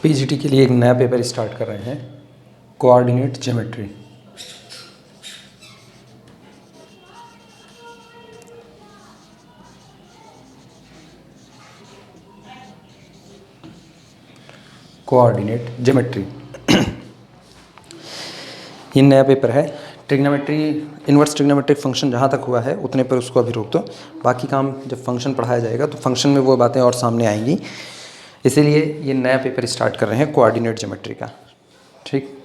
PGT के लिए एक नया पेपर स्टार्ट कर रहे हैं, कोऑर्डिनेट ज्योमेट्री। कोऑर्डिनेट ज्योमेट्री ये नया पेपर है। ट्रिग्नोमेट्री, इन्वर्स ट्रिग्नोमेट्रिक फंक्शन जहाँ तक हुआ है उतने पर उसको अभी रोक दो। बाकी काम जब फंक्शन पढ़ाया जाएगा तो फंक्शन में वो बातें और सामने आएंगी। इसीलिए ये नया पेपर स्टार्ट कर रहे हैं कोऑर्डिनेट ज्योमेट्री का। ठीक,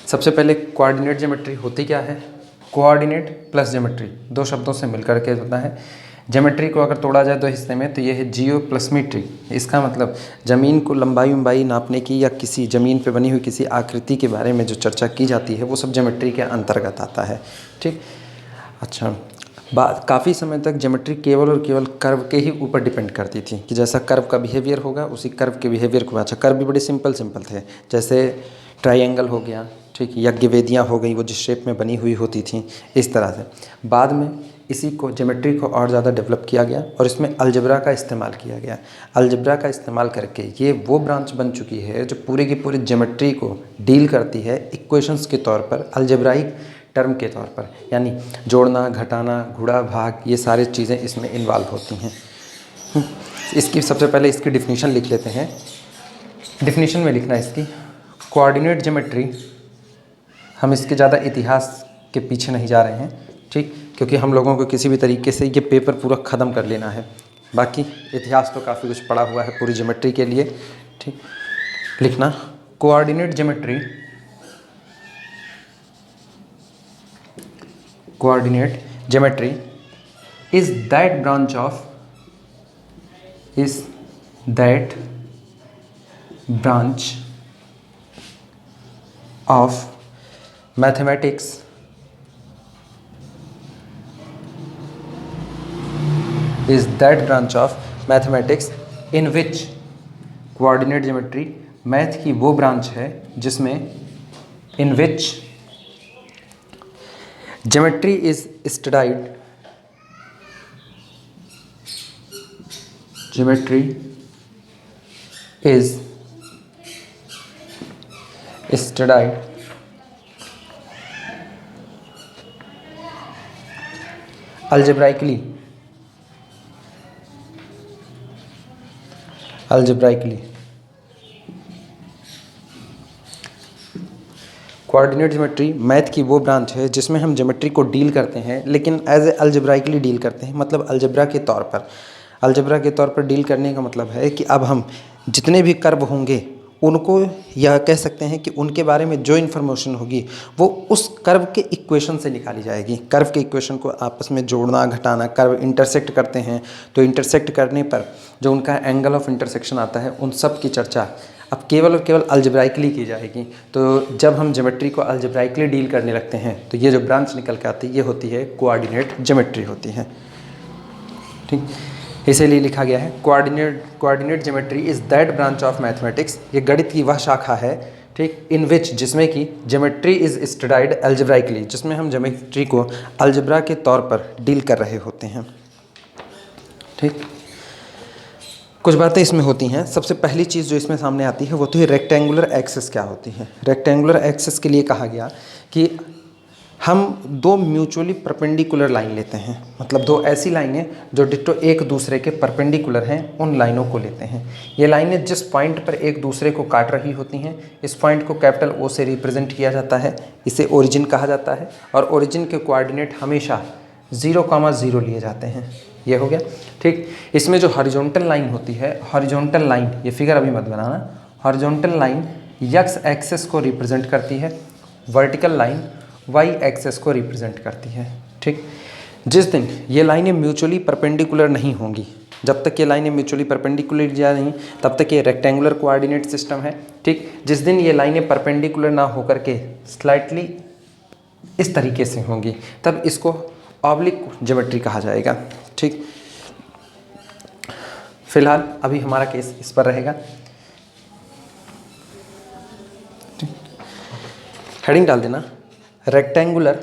सबसे पहले कोऑर्डिनेट ज्योमेट्री होती क्या है? कोऑर्डिनेट प्लस ज्योमेट्री दो शब्दों से मिलकर के होता है। ज्योमेट्री को अगर तोड़ा जाए दो हिस्से में तो ये है जियो प्लसमेट्री। इसका मतलब ज़मीन को लंबाई नापने की या किसी ज़मीन पे बनी हुई किसी आकृति के बारे में जो चर्चा की जाती है वो सब ज्योमेट्री के अंतर्गत आता है। ठीक, अच्छा, काफ़ी समय तक ज्योमेट्री केवल और केवल कर्व के ही ऊपर डिपेंड करती थी कि जैसा कर्व का बिहेवियर होगा उसी कर्व के बिहेवियर को। अच्छा, कर्व भी बड़े सिंपल थे, जैसे ट्रायंगल हो गया, ठीक, यज्ञवेदियाँ हो गई, वो जिस शेप में बनी हुई होती थी, इस तरह से। बाद में इसी को ज्योमेट्री को और ज़्यादा डेवलप किया गया और इसमें अलजेब्रा का इस्तेमाल किया गया। अलजेब्रा का इस्तेमाल करके ये वो ब्रांच बन चुकी है जो पूरी की पूरी ज्योमेट्री को डील करती है इक्वेशंस के तौर पर, अलजेब्राइक टर्म के तौर पर, यानी जोड़ना, घटाना, गुणा, भाग, ये सारी चीज़ें इसमें इन्वॉल्व होती हैं। इसकी सबसे पहले इसकी डिफिनीशन लिख लेते हैं। डिफिनीशन में लिखना है इसकी कोऑर्डिनेट ज्योमेट्री। हम इसके ज़्यादा इतिहास के पीछे नहीं जा रहे हैं, ठीक, क्योंकि हम लोगों को किसी भी तरीके से ये पेपर पूरा ख़त्म कर लेना है। बाकी इतिहास तो काफ़ी कुछ पड़ा हुआ है पूरी ज्योमेट्री के लिए। ठीक, लिखना coordinate geometry, coordinate geometry is that branch of mathematics in which coordinate geometry math की वो ब्रांच है जिसमें in which geometry is studied algebraically coordinate geometry math की वो ब्रांच है जिसमें हम ज्योमेट्री को डील करते हैं, लेकिन एज ए अलजेब्राइकली डील करते हैं, मतलब अलजेब्रा के तौर पर। अलजेब्रा के तौर पर डील करने का मतलब है कि अब हम जितने भी कर्व होंगे उनको, यह कह सकते हैं कि उनके बारे में जो इन्फॉर्मेशन होगी वो उस कर्व के इक्वेशन से निकाली जाएगी। कर्व के इक्वेशन को आपस में जोड़ना, घटाना, कर्व इंटरसेक्ट करते हैं तो इंटरसेक्ट करने पर जो उनका एंगल ऑफ इंटरसेक्शन आता है, उन सब की चर्चा अब केवल और केवल अलजेब्राइकली की जाएगी। तो जब हम ज्योमेट्री को अलजेब्राइकली डील करने लगते हैं तो ये जो ब्रांच निकल के आती है ये होती है कोऑर्डिनेट ज्योमेट्री होती है। ठीक, इसीलिए लिखा गया है coordinate geometry is that branch of mathematics. ये गणित की वह शाखा है, ठीक, इन विच, जिसमें कि ज्योमेट्री इज़ स्टडीड अलजेब्राइकली, जिसमें हम ज्योमेट्री को अलजेब्रा के तौर पर डील कर रहे होते हैं। ठीक, कुछ बातें इसमें होती हैं। सबसे पहली चीज़ जो इसमें सामने आती है वो तो है रेक्टेंगुलर एक्सिस क्या होती है। रेक्टेंगुलर एक्सिस के लिए कहा गया कि हम दो म्यूचुअली परपेंडिकुलर लाइन लेते हैं, मतलब दो ऐसी लाइनें जो डिट्टो एक दूसरे के परपेंडिकुलर हैं, उन लाइनों को लेते हैं। ये लाइनें जिस पॉइंट पर एक दूसरे को काट रही होती हैं, इस पॉइंट को कैपिटल ओ से रिप्रेजेंट किया जाता है, इसे ओरिजिन कहा जाता है, और ओरिजिन के कोऑर्डिनेट हमेशा 0,0 लिए जाते हैं। ये हो गया। ठीक, इसमें जो हॉरिजॉन्टल लाइन होती है, हॉरिजॉन्टल लाइन, ये फिगर अभी मत बनाना, हॉरिजॉन्टल लाइन एक्स एक्सिस को रिप्रेजेंट करती है, वर्टिकल लाइन वाई एक्सिस को रिप्रेजेंट करती है। ठीक, जिस दिन ये लाइनें म्यूचुअली परपेंडिकुलर नहीं होंगी, जब तक ये लाइनें म्यूचुअली परपेंडिकुलर जा नहीं तब तक ये रेक्टेंगुलर कोऑर्डिनेट सिस्टम है। ठीक, जिस दिन ये लाइनें परपेंडिकुलर ना होकर के स्लाइटली इस तरीके से होंगी तब इसको ऑब्लिक ज्योमेट्री कहा जाएगा। ठीक, फिलहाल अभी हमारा केस इस पर रहेगा। हेडिंग डाल देना रेक्टेंगुलर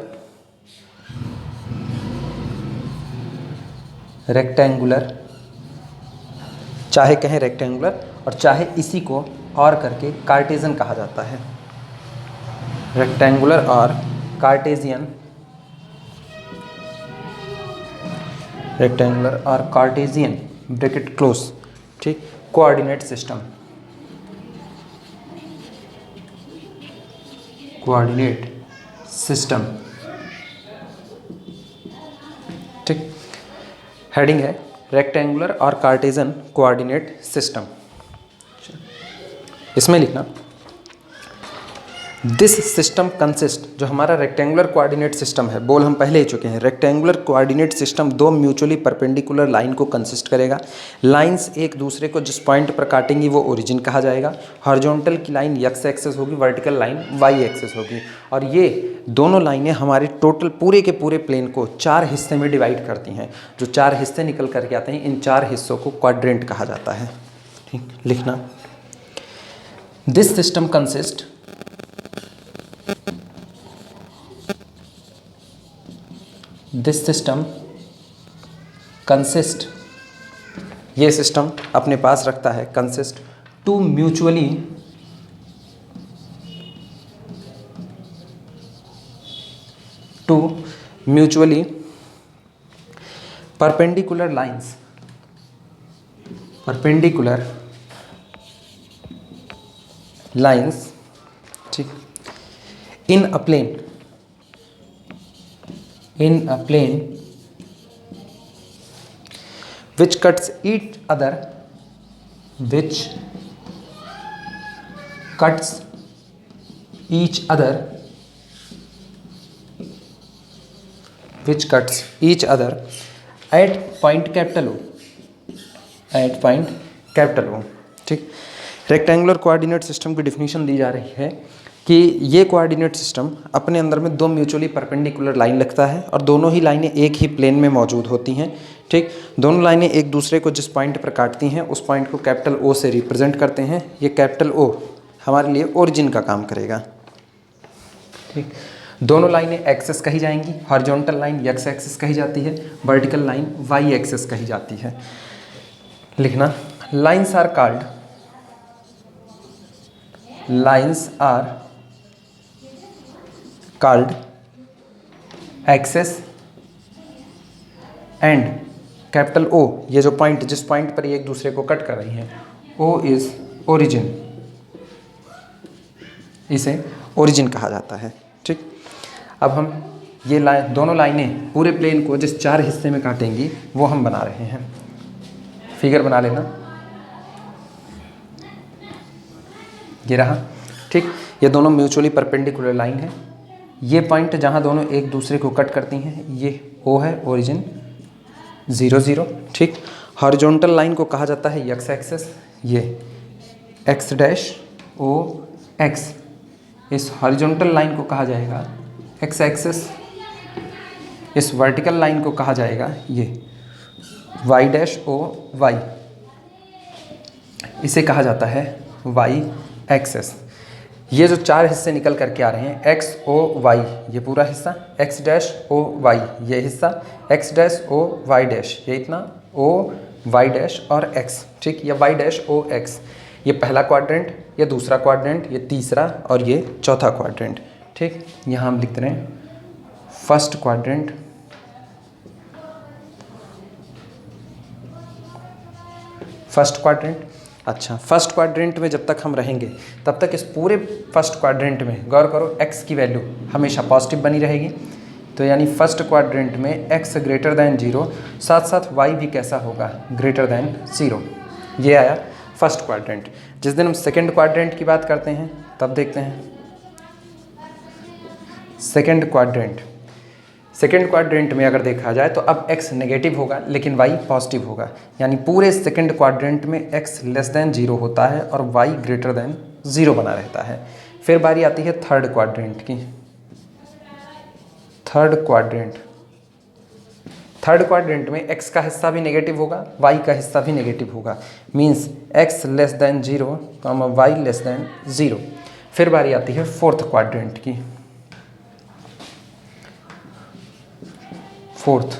चाहे कहें रेक्टेंगुलर और चाहे इसी को और करके कार्टेशियन कहा जाता है। रेक्टेंगुलर और कार्टेशियन, रेक्टेंगुलर और कार्टेशियन ब्रैकेट क्लोज, ठीक, कोऑर्डिनेट सिस्टम, कोऑर्डिनेट सिस्टम, ठीक। हेडिंग है रेक्टेंगुलर और कार्टेशियन कोऑर्डिनेट सिस्टम। इसमें लिखना दिस सिस्टम कंसिस्ट, जो हमारा रेक्टेंगुलर कोऑर्डिनेट सिस्टम है, बोल हम पहले ही चुके हैं। रेक्टेंगुलर कोऑर्डिनेट सिस्टम दो म्यूचुअली परपेंडिकुलर लाइन को कंसिस्ट करेगा। लाइंस एक दूसरे को जिस पॉइंट पर काटेंगी वो ओरिजिन कहा जाएगा। हॉरिजॉन्टल की लाइन एक्स एक्सिस होगी, वर्टिकल लाइन वाई एक्सिस होगी। और ये दोनों लाइनें हमारे टोटल पूरे के पूरे प्लेन को 4 हिस्से में डिवाइड करती हैं। जो 4 हिस्से निकल करके आते हैं, इन 4 हिस्सों को क्वाड्रेंट कहा जाता है, ठीक। लिखना this system consist, this system consist, ये सिस्टम अपने पास रखता है consist two mutually perpendicular lines, perpendicular lines, ठीक, इन अ plane, in a plane which cuts each other, which cuts each other, which cuts each other at point capital O, at point capital O, ठीक। Rectangular coordinate system की definition दी जा रही है कि ये coordinate system अपने अंदर में 2 म्यूचुअली परपेंडिकुलर लाइन रखता है और दोनों ही लाइनें एक ही प्लेन में मौजूद होती हैं, ठीक। दोनों लाइनें एक दूसरे को जिस पॉइंट पर काटती हैं उस पॉइंट को कैपिटल ओ से रिप्रेजेंट करते हैं। ये कैपिटल ओ हमारे लिए ओरिजिन का काम करेगा, ठीक। दोनों लाइनें एक्सिस कही जाएंगी। हॉरिजॉन्टल लाइन एक्स एक्सिस कही जाती है, वर्टिकल लाइन वाई एक्सिस कही जाती है। लिखना lines are called, lines are called axis and capital O, ये जो पॉइंट, जिस पॉइंट पर ये एक दूसरे को कट कर रही हैं, O इज ओरिजिन, इसे ओरिजिन कहा जाता है, ठीक। अब हम ये दोनों लाइनें पूरे प्लेन को जिस 4 हिस्से में काटेंगी वो हम बना रहे हैं। फिगर बना लेना, ये रहा, ठीक। ये दोनों म्यूचुअली परपेंडिकुलर लाइन है। ये पॉइंट जहाँ दोनों एक दूसरे को कट करती हैं ये O है, ओरिजिन 0 0, ठीक। हॉरिजॉन्टल लाइन को कहा जाता है एक्स एक्सिस, ये एक्स डैश O एक्स, इस हॉरिजॉन्टल लाइन को कहा जाएगा एक्स एक्सिस। इस वर्टिकल लाइन को कहा जाएगा ये वाई डैश O वाई, इसे कहा जाता है वाई एक्सिस। ये जो 4 हिस्से निकल करके आ रहे हैं, एक्स ओ वाई ये पूरा हिस्सा, एक्स डैश ओ वाई ये हिस्सा, X dash O Y dash ये इतना, ओ वाई डैश और एक्स, ठीक। या वाई डैश ओ एक्स, ये पहला क्वाड्रेंट, ये दूसरा क्वाड्रेंट, ये तीसरा और ये चौथा क्वाड्रेंट, ठीक। यहाँ हम लिखते हैं फर्स्ट क्वाड्रेंट, फर्स्ट क्वाड्रेंट। अच्छा, फर्स्ट क्वाड्रेंट में जब तक हम रहेंगे तब तक इस पूरे फर्स्ट क्वाड्रेंट में गौर करो एक्स की वैल्यू हमेशा पॉजिटिव बनी रहेगी। तो यानी फर्स्ट क्वाड्रेंट में एक्स ग्रेटर दैन 0, साथ साथ वाई भी कैसा होगा, ग्रेटर दैन 0। ये आया फर्स्ट क्वाड्रेंट। जिस दिन हम सेकेंड क्वाड्रेंट की बात करते हैं तब देखते हैं सेकेंड क्वाड्रेंट। सेकेंड क्वाड्रेंट में अगर देखा जाए तो अब x नेगेटिव होगा लेकिन y पॉजिटिव होगा, यानी पूरे सेकेंड क्वाड्रेंट में x लेस दैन 0 होता है और y ग्रेटर दैन 0 बना रहता है। फिर बारी आती है थर्ड क्वाड्रेंट की। थर्ड क्वाड्रेंट में x का हिस्सा भी नेगेटिव होगा, y का हिस्सा भी नेगेटिव होगा, means x less than 0, y less than 0। फिर बारी आती है फोर्थ क्वाड्रेंट की। फोर्थ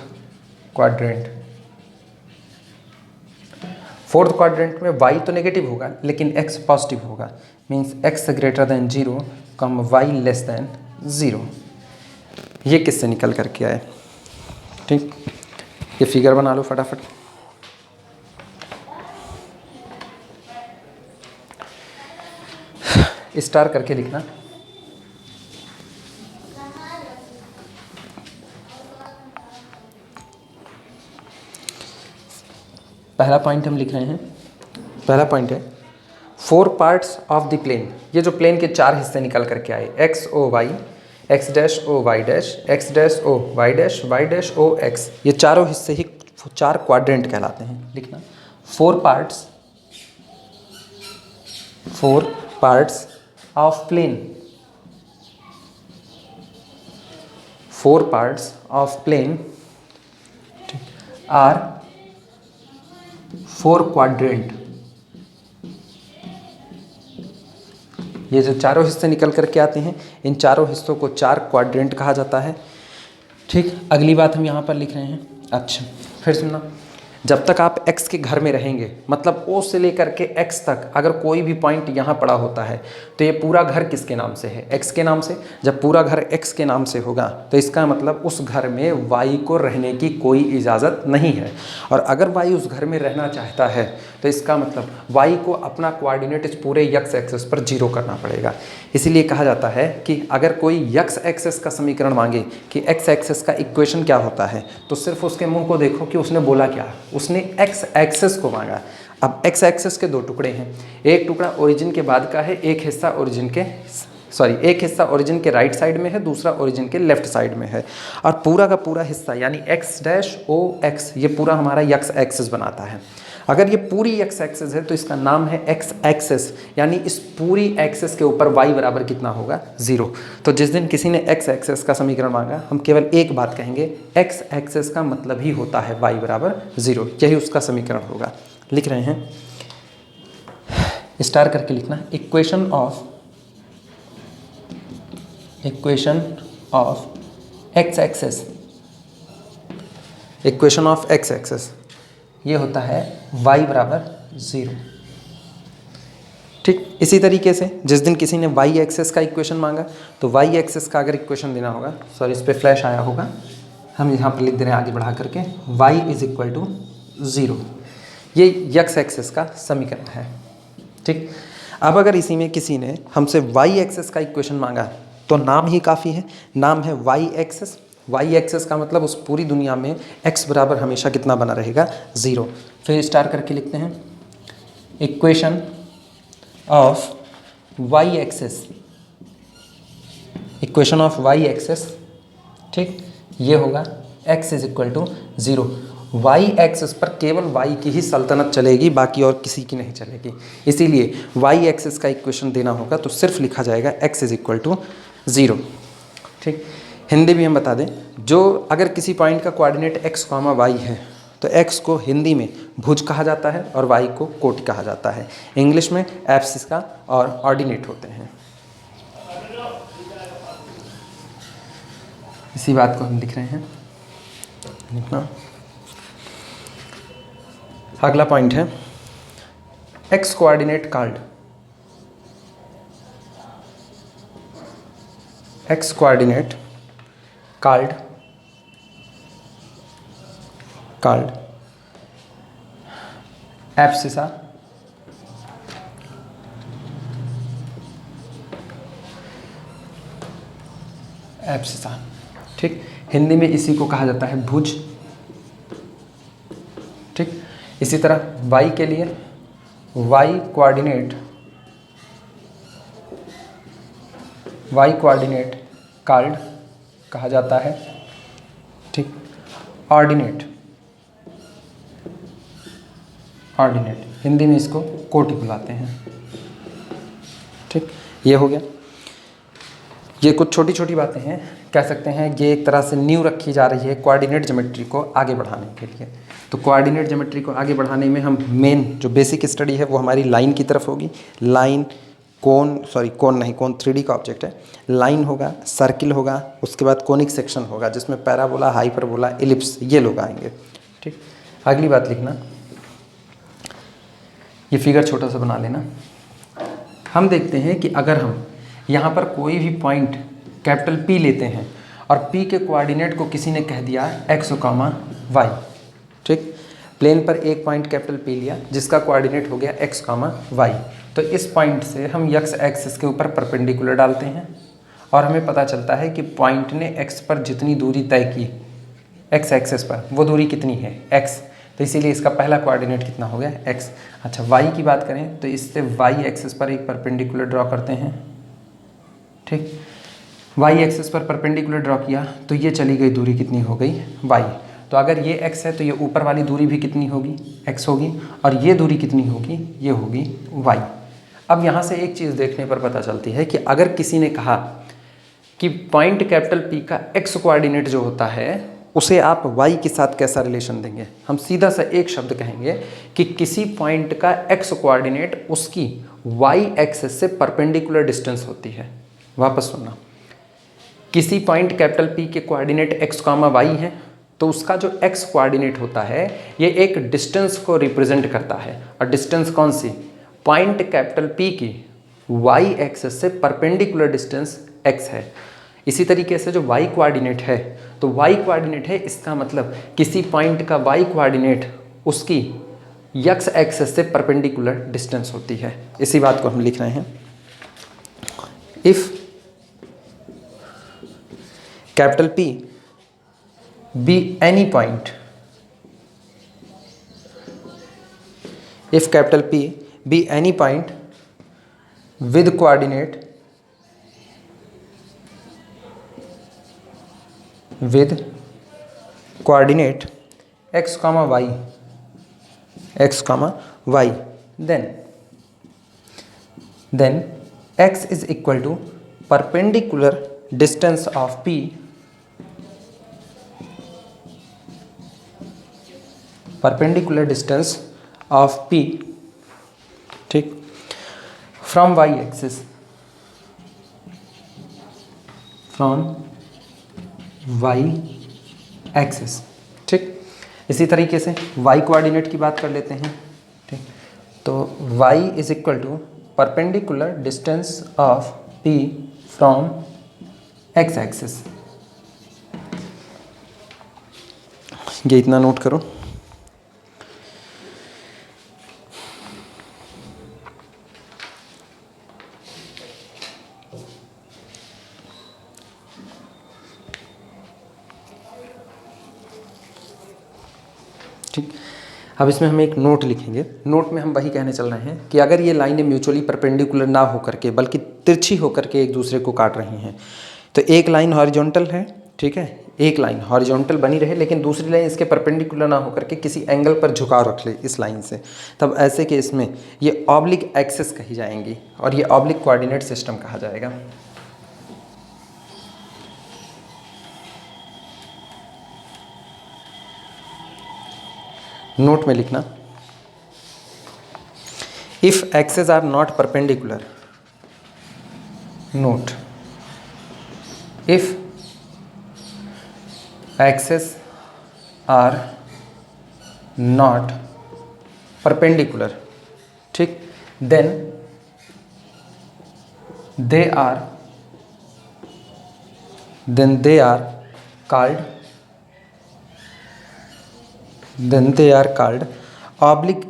फोर्थ क्वाड्रेंट में y तो नेगेटिव होगा लेकिन x पॉजिटिव होगा, मीन्स x ग्रेटर देन 0 कम y लेस देन 0। ये किससे निकल करके आए? ठीक, ये फिगर बना लो फटाफट। स्टार करके लिखना। पहला पॉइंट हम लिख रहे हैं, पहला पॉइंट है 4 पार्ट्स ऑफ द प्लेन। ये जो प्लेन के 4 हिस्से निकल करके आए, X O Y, X dash O Y dash, X dash O Y dash, Y dash O X, ये चारों हिस्से ही 4 क्वाड्रेंट कहलाते हैं। लिखना 4 parts of plane, 4 parts of plane are 4 quadrant. ये जो चारों हिस्से निकल करके आते हैं, इन चारों हिस्सों को 4 क्वाड्रेंट कहा जाता है। ठीक, अगली बात हम यहाँ पर लिख रहे हैं। अच्छा, फिर सुनना, जब तक आप x के घर में रहेंगे, मतलब O से लेकर के x तक अगर कोई भी पॉइंट यहाँ पड़ा होता है तो ये पूरा घर किसके नाम से है? x के नाम से। जब पूरा घर x के नाम से होगा तो इसका मतलब उस घर में y को रहने की कोई इजाज़त नहीं है, और अगर y उस घर में रहना चाहता है तो इसका मतलब y को अपना कोऑर्डिनेट इस पूरे x एक्सिस पर 0 करना पड़ेगा। इसीलिए कहा जाता है कि अगर कोई x एक्सिस का समीकरण मांगे कि x एक्सिस का इक्वेशन क्या होता है, तो सिर्फ उसके मुंह को देखो कि उसने बोला क्या। उसने x एक्सिस को मांगा। अब x एक्सिस के 2 टुकड़े हैं, एक टुकड़ा ओरिजिन के बाद का है, एक हिस्सा ओरिजिन के राइट साइड में है, दूसरा ओरिजिन के लेफ्ट साइड में है, और पूरा का पूरा हिस्सा यानी x डैश ओ एक्स, ये पूरा हमारा x एक्सिस बनाता है। अगर ये पूरी x एक्सिस है तो इसका नाम है x एक्सिस, यानी इस पूरी एक्सिस के ऊपर y बराबर कितना होगा? 0। तो जिस दिन किसी ने x एक्सिस का समीकरण मांगा, हम केवल एक बात कहेंगे, x एक्सिस का मतलब ही होता है y बराबर 0, यही उसका समीकरण होगा। लिख रहे हैं, स्टार करके लिखना, equation of x axis, equation of x axis ये होता है y बराबर 0। ठीक, इसी तरीके से जिस दिन किसी ने y एक्सिस का इक्वेशन मांगा तो y एक्सिस का अगर इक्वेशन देना होगा, सॉरी इस पर फ्लैश आया होगा, हम यहाँ पर लिख दे रहे हैं आगे बढ़ा करके, y इज इक्वल टू 0। ये x एक्सिस का समीकरण है। ठीक, अब अगर इसी में किसी ने हमसे y एक्सिस का इक्वेशन मांगा तो नाम ही काफ़ी है, नाम है y एक्सिस। y एक्सिस का मतलब उस पूरी दुनिया में x बराबर हमेशा कितना बना रहेगा? 0। फिर स्टार करके लिखते हैं, equation of y axis, equation of y axis, ठीक, ये होगा x is equal to 0। y axis पर केवल y की ही सल्तनत चलेगी, बाकी और किसी की नहीं चलेगी। इसीलिए y एक्सिस का इक्वेशन देना होगा तो सिर्फ लिखा जाएगा x इज इक्वल टू 0। ठीक, हिंदी भी हम बता दें, जो अगर किसी पॉइंट का कोऑर्डिनेट x, y है तो x को हिंदी में भुज कहा जाता है और y को कोटि कहा जाता है। इंग्लिश में एब्सिस का और ऑर्डिनेट होते हैं। इसी बात को हम लिख रहे हैं। लिखना, अगला पॉइंट है x coordinate called, x coordinate called abscissa, abscissa. ठीक, हिंदी में इसी को कहा जाता है भुज। ठीक, इसी तरह y के लिए y कोऑर्डिनेट कॉल्ड कहा जाता है। ठीक, ऑर्डिनेट हिंदी में इसको कोटि बुलाते हैं। ठीक, ये हो गया। ये कुछ छोटी छोटी बातें हैं, कह सकते हैं ये एक तरह से नींव रखी जा रही है कोऑर्डिनेट ज्योमेट्री को आगे बढ़ाने के लिए। तो कोऑर्डिनेट ज्योमेट्री को आगे बढ़ाने में हम मेन जो बेसिक स्टडी है वो हमारी लाइन की तरफ होगी। लाइन, कोन 3D का ऑब्जेक्ट है। लाइन होगा, सर्किल होगा, उसके बाद कोनिक सेक्शन होगा जिसमें पैराबोला, हाइपरबोला, एलिप्स, ये लोग आएंगे। ठीक, अगली बात लिखना, ये फिगर छोटा सा बना लेना। हम देखते हैं कि अगर हम यहाँ पर कोई भी पॉइंट कैपिटल P लेते हैं और P के कोऑर्डिनेट को किसी ने कह दिया x, y, ठीक, प्लेन पर एक पॉइंट कैपिटल P लिया जिसका कोऑर्डिनेट हो गया x, y, तो इस पॉइंट से हम x एक्सिस के ऊपर परपेंडिकुलर डालते हैं और हमें पता चलता है कि पॉइंट ने x पर जितनी दूरी तय की, x एक्सिस पर, वो दूरी कितनी है, x, तो इसीलिए इसका पहला कोऑर्डिनेट कितना हो गया, x। अच्छा, y की बात करें तो इससे y एक्सिस पर एक परपेंडिकुलर ड्रॉ करते हैं, ठीक, y एक्सिस पर परपेंडिकुलर ड्रॉ किया तो ये चली गई दूरी कितनी हो गई, y। तो अगर ये x है तो ये ऊपर वाली दूरी भी कितनी होगी, x होगी, और ये दूरी कितनी होगी, ये होगी y। अब यहाँ से एक चीज़ देखने पर पता चलती है कि अगर किसी ने कहा कि पॉइंट कैपिटल P का x कोऑर्डिनेट जो होता है उसे आप y के साथ कैसा रिलेशन देंगे, हम सीधा सा एक शब्द कहेंगे कि किसी पॉइंट का x कोऑर्डिनेट उसकी y एक्सिस से परपेंडिकुलर डिस्टेंस होती है। वापस सुनना, किसी पॉइंट कैपिटल P के कोऑर्डिनेट x, y है तो उसका जो x कोऑर्डिनेट होता है ये एक डिस्टेंस को रिप्रेजेंट करता है, और डिस्टेंस कौन सी, पॉइंट कैपिटल P की y एक्सिस से परपेंडिकुलर डिस्टेंस x है। इसी तरीके से जो y कोऑर्डिनेट है, तो y कोऑर्डिनेट है, इसका मतलब किसी पॉइंट का y कोऑर्डिनेट उसकी x एक्सिस से परपेंडिकुलर डिस्टेंस होती है। इसी बात को हम लिख रहे हैं, if capital P be any point, if capital P be any point with coordinate x, y, then x is equal to perpendicular distance of P, perpendicular distance of P, ठीक, from y axis, from y axis, ठीक। इसी तरीके से y coordinate की बात कर लेते हैं, ठीक, तो y is equal to perpendicular distance of P from x axis. ये इतना नोट करो। ठीक, अब इसमें हम एक नोट लिखेंगे। नोट में हम वही कहने चल रहे हैं कि अगर ये लाइनें म्यूचुअली परपेंडिकुलर ना होकर के बल्कि तिरछी होकर के एक दूसरे को काट रही हैं, तो एक लाइन हॉरिजॉन्टल है, ठीक है, एक लाइन हॉरिजॉन्टल बनी रहे लेकिन दूसरी लाइन इसके परपेंडिकुलर ना होकर के किसी एंगल पर झुकाव रख ले इस लाइन से, तब ऐसे केस में ये ऑब्लिक एक्सिस कही जाएंगी और ये ऑब्लिक कोऑर्डिनेट सिस्टम कहा जाएगा। नोट में लिखना, if axes are not perpendicular, note, if axes are not perpendicular, ठीक, then they are called oblique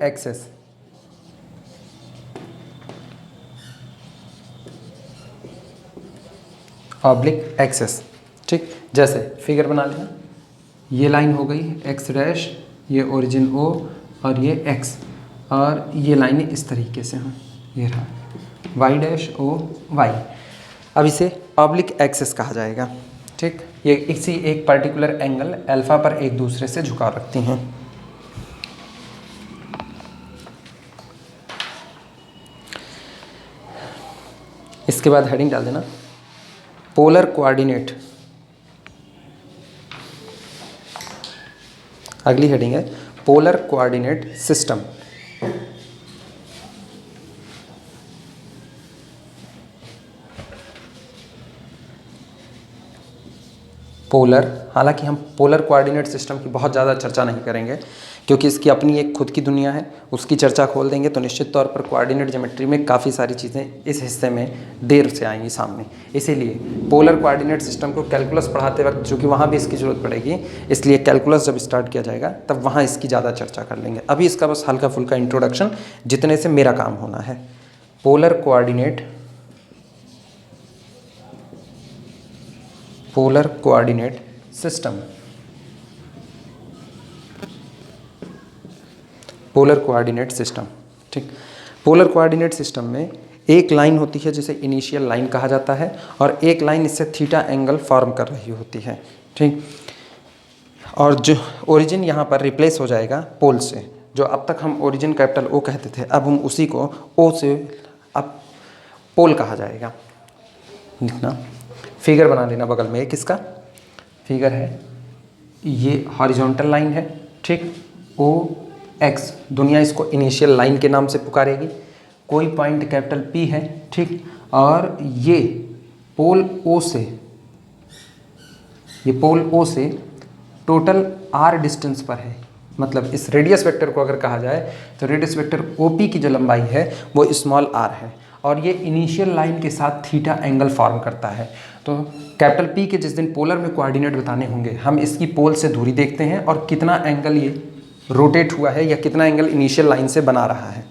axis, ठीक। जैसे फिगर बना लेना, ये लाइन हो गई x डैश, ये ओरिजिन O और ये x, और ये लाइनें इस तरीके से हैं, ये रहा y डैश O y। अब इसे ऑब्लिक एक्सिस कहा जाएगा, ठीक। ये इसी एक पर्टिकुलर एंगल अल्फा पर एक दूसरे से झुकाव रखती हैं। इसके बाद हेडिंग डाल देना, पोलर कोऑर्डिनेट। अगली हेडिंग है पोलर कोऑर्डिनेट सिस्टम। पोलर, हालांकि हम पोलर कोऑर्डिनेट सिस्टम की बहुत ज़्यादा चर्चा नहीं करेंगे क्योंकि इसकी अपनी एक खुद की दुनिया है, उसकी चर्चा खोल देंगे तो निश्चित तौर पर कोऑर्डिनेट ज्योमेट्री में काफ़ी सारी चीज़ें इस हिस्से में देर से आएंगी सामने। इसीलिए पोलर कोऑर्डिनेट सिस्टम को कैलकुलस पढ़ाते वक्त, चूँकि वहाँ भी इसकी ज़रूरत पड़ेगी, इसलिए कैलकुलस जब स्टार्ट किया जाएगा तब वहाँ इसकी ज़्यादा चर्चा कर लेंगे। अभी इसका बस हल्का फुल्का इंट्रोडक्शन जितने से मेरा काम होना है। Polar coordinate system, polar coordinate system, ठीक। पोलर कोऑर्डिनेट सिस्टम में एक लाइन होती है जिसे इनिशियल लाइन कहा जाता है और एक लाइन इससे थीटा एंगल फॉर्म कर रही होती है, ठीक। और जो ओरिजिन यहाँ पर रिप्लेस हो जाएगा पोल से, जो अब तक हम ओरिजिन कैपिटल ओ कहते थे, अब हम उसी को ओ से अब पोल कहा जाएगा। लिखना, फिगर बना लेना बगल में एक इसका फिगर है, ये हॉरिजॉन्टल लाइन है, ठीक। ओ एक्स, दुनिया इसको इनिशियल लाइन के नाम से पुकारेगी। कोई पॉइंट कैपिटल पी है, ठीक। और ये पोल ओ से टोटल आर डिस्टेंस पर है। मतलब इस रेडियस वेक्टर को अगर कहा जाए तो रेडियस वेक्टर ओपी की जो लंबाई है वो स्मॉल आर है और ये इनिशियल लाइन के साथ थीटा एंगल फॉर्म करता है। तो कैपिटल पी के जिस दिन पोलर में कोऑर्डिनेट बताने होंगे, हम इसकी पोल से दूरी देखते हैं और कितना एंगल ये रोटेट हुआ है या कितना एंगल इनिशियल लाइन से बना रहा है।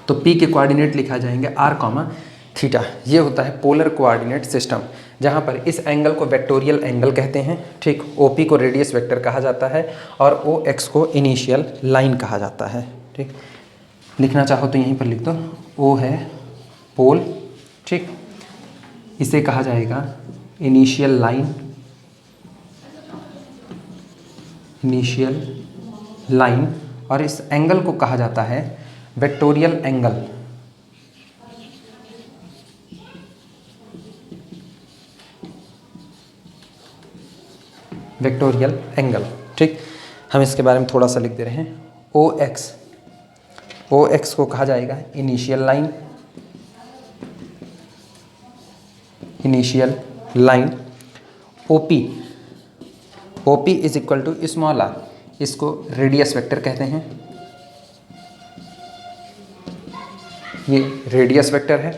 तो पी के कोऑर्डिनेट लिखा जाएंगे आर कॉमा थीटा। ये होता है पोलर कोऑर्डिनेट सिस्टम, जहाँ पर इस एंगल को वेक्टोरियल एंगल कहते हैं, ठीक। ओपी को रेडियस वेक्टर कहा जाता है और ओ एक्स को इनिशियल लाइन कहा जाता है, ठीक। लिखना चाहो तो यहीं पर लिख दो, ओ है पोल, ठीक। इसे कहा जाएगा इनिशियल लाइन और इस एंगल को कहा जाता है वेक्टोरियल एंगल। वेक्टोरियल एंगल, ठीक। हम इसके बारे में थोड़ा सा लिख दे रहे हैं। ओ एक्स को कहा जाएगा initial line. OP is equal to small r, इसको रेडियस वेक्टर कहते हैं। ये रेडियस वेक्टर है,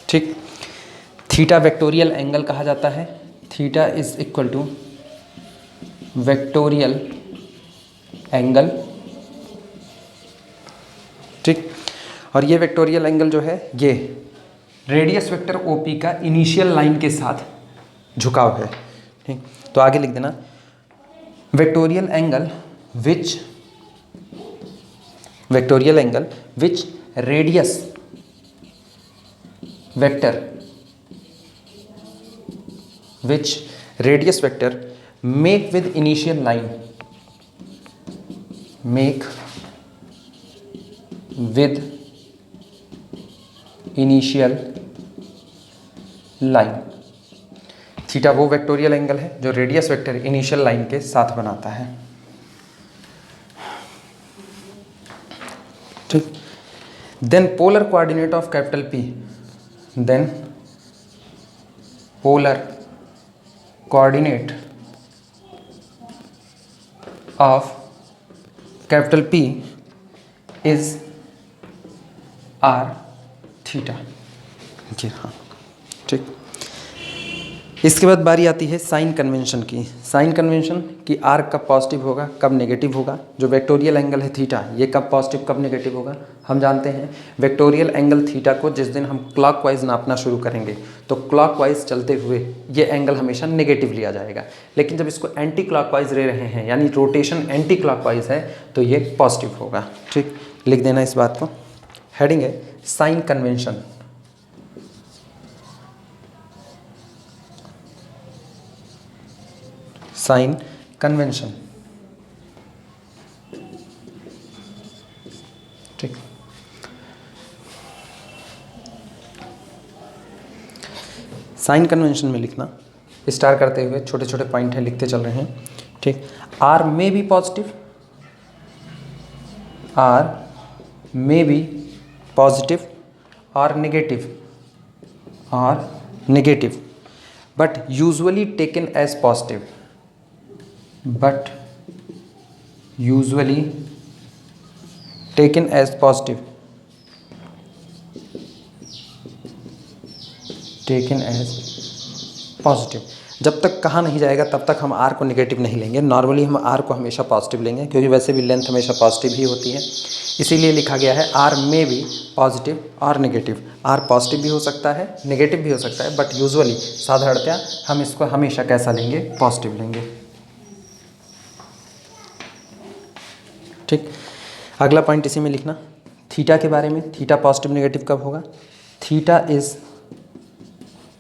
ठीक। थीटा वेक्टोरियल एंगल कहा जाता है। Theta is equal to vectorial angle, ठीक। और ये वेक्टोरियल एंगल जो है ये रेडियस वेक्टर ओपी का इनिशियल लाइन के साथ झुकाव है, ठीक। तो आगे लिख देना, vectorial angle which radius vector make with initial line. Theta वो वेक्टोरियल एंगल है जो रेडियस वेक्टर इनिशियल लाइन के साथ बनाता है, ठीक। Then polar coordinate of capital P, then polar coordinate of capital P is r theta. जी हाँ, ठीक। इसके बाद बारी आती है साइन कन्वेंशन की। साइन कन्वेंशन कि आर कब पॉजिटिव होगा कब नेगेटिव होगा। जो वेक्टोरियल एंगल है थीटा, ये कब पॉजिटिव कब नेगेटिव होगा हम जानते हैं। वेक्टोरियल एंगल थीटा को जिस दिन हम क्लॉकवाइज नापना शुरू करेंगे तो क्लॉकवाइज चलते हुए ये एंगल हमेशा नेगेटिव लिया जाएगा, लेकिन जब इसको एंटी क्लॉकवाइज ले रहे हैं यानी रोटेशन एंटी क्लॉकवाइज है तो ये पॉजिटिव होगा, ठीक। लिख देना इस बात को। हेडिंग है साइन कन्वेंशन। साइन कन्वेंशन, ठीक। साइन कन्वेंशन में लिखना, स्टार करते हुए छोटे छोटे पॉइंट हैं लिखते चल रहे हैं, ठीक। आर में बी पॉजिटिव, आर में बी पॉजिटिव और negative but usually taken as positive, but usually taken as positive, taken as positive. जब तक कहा नहीं जाएगा तब तक हम आर को नेगेटिव नहीं लेंगे। नॉर्मली हम आर को हमेशा पॉजिटिव लेंगे, क्योंकि वैसे भी लेंथ हमेशा पॉजिटिव ही होती है, इसीलिए लिखा गया है आर में भी पॉजिटिव और नेगेटिव। आर पॉजिटिव भी हो सकता है, नेगेटिव भी हो सकता है, बट यूजुअली साधारणतया हम इसको हमेशा कैसा लेंगे, पॉजिटिव लेंगे। ठीक, अगला पॉइंट इसी में लिखना, थीटा के बारे में। थीटा पॉजिटिव नेगेटिव कब होगा? Theta is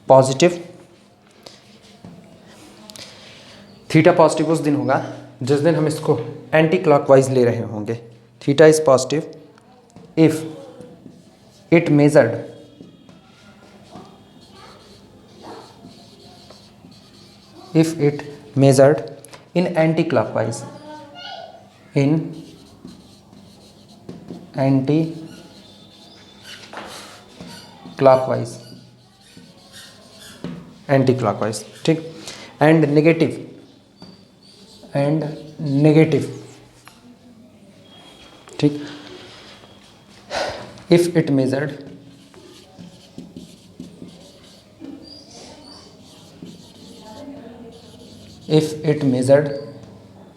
positive, theta positive उस दिन होगा जिस दिन हम इसको एंटी क्लॉकवाइज ले रहे होंगे। Theta is positive if it measured in anti clockwise, in anti clockwise, anti clockwise. ठीक, एंड नेगेटिव, ठीक, if it measured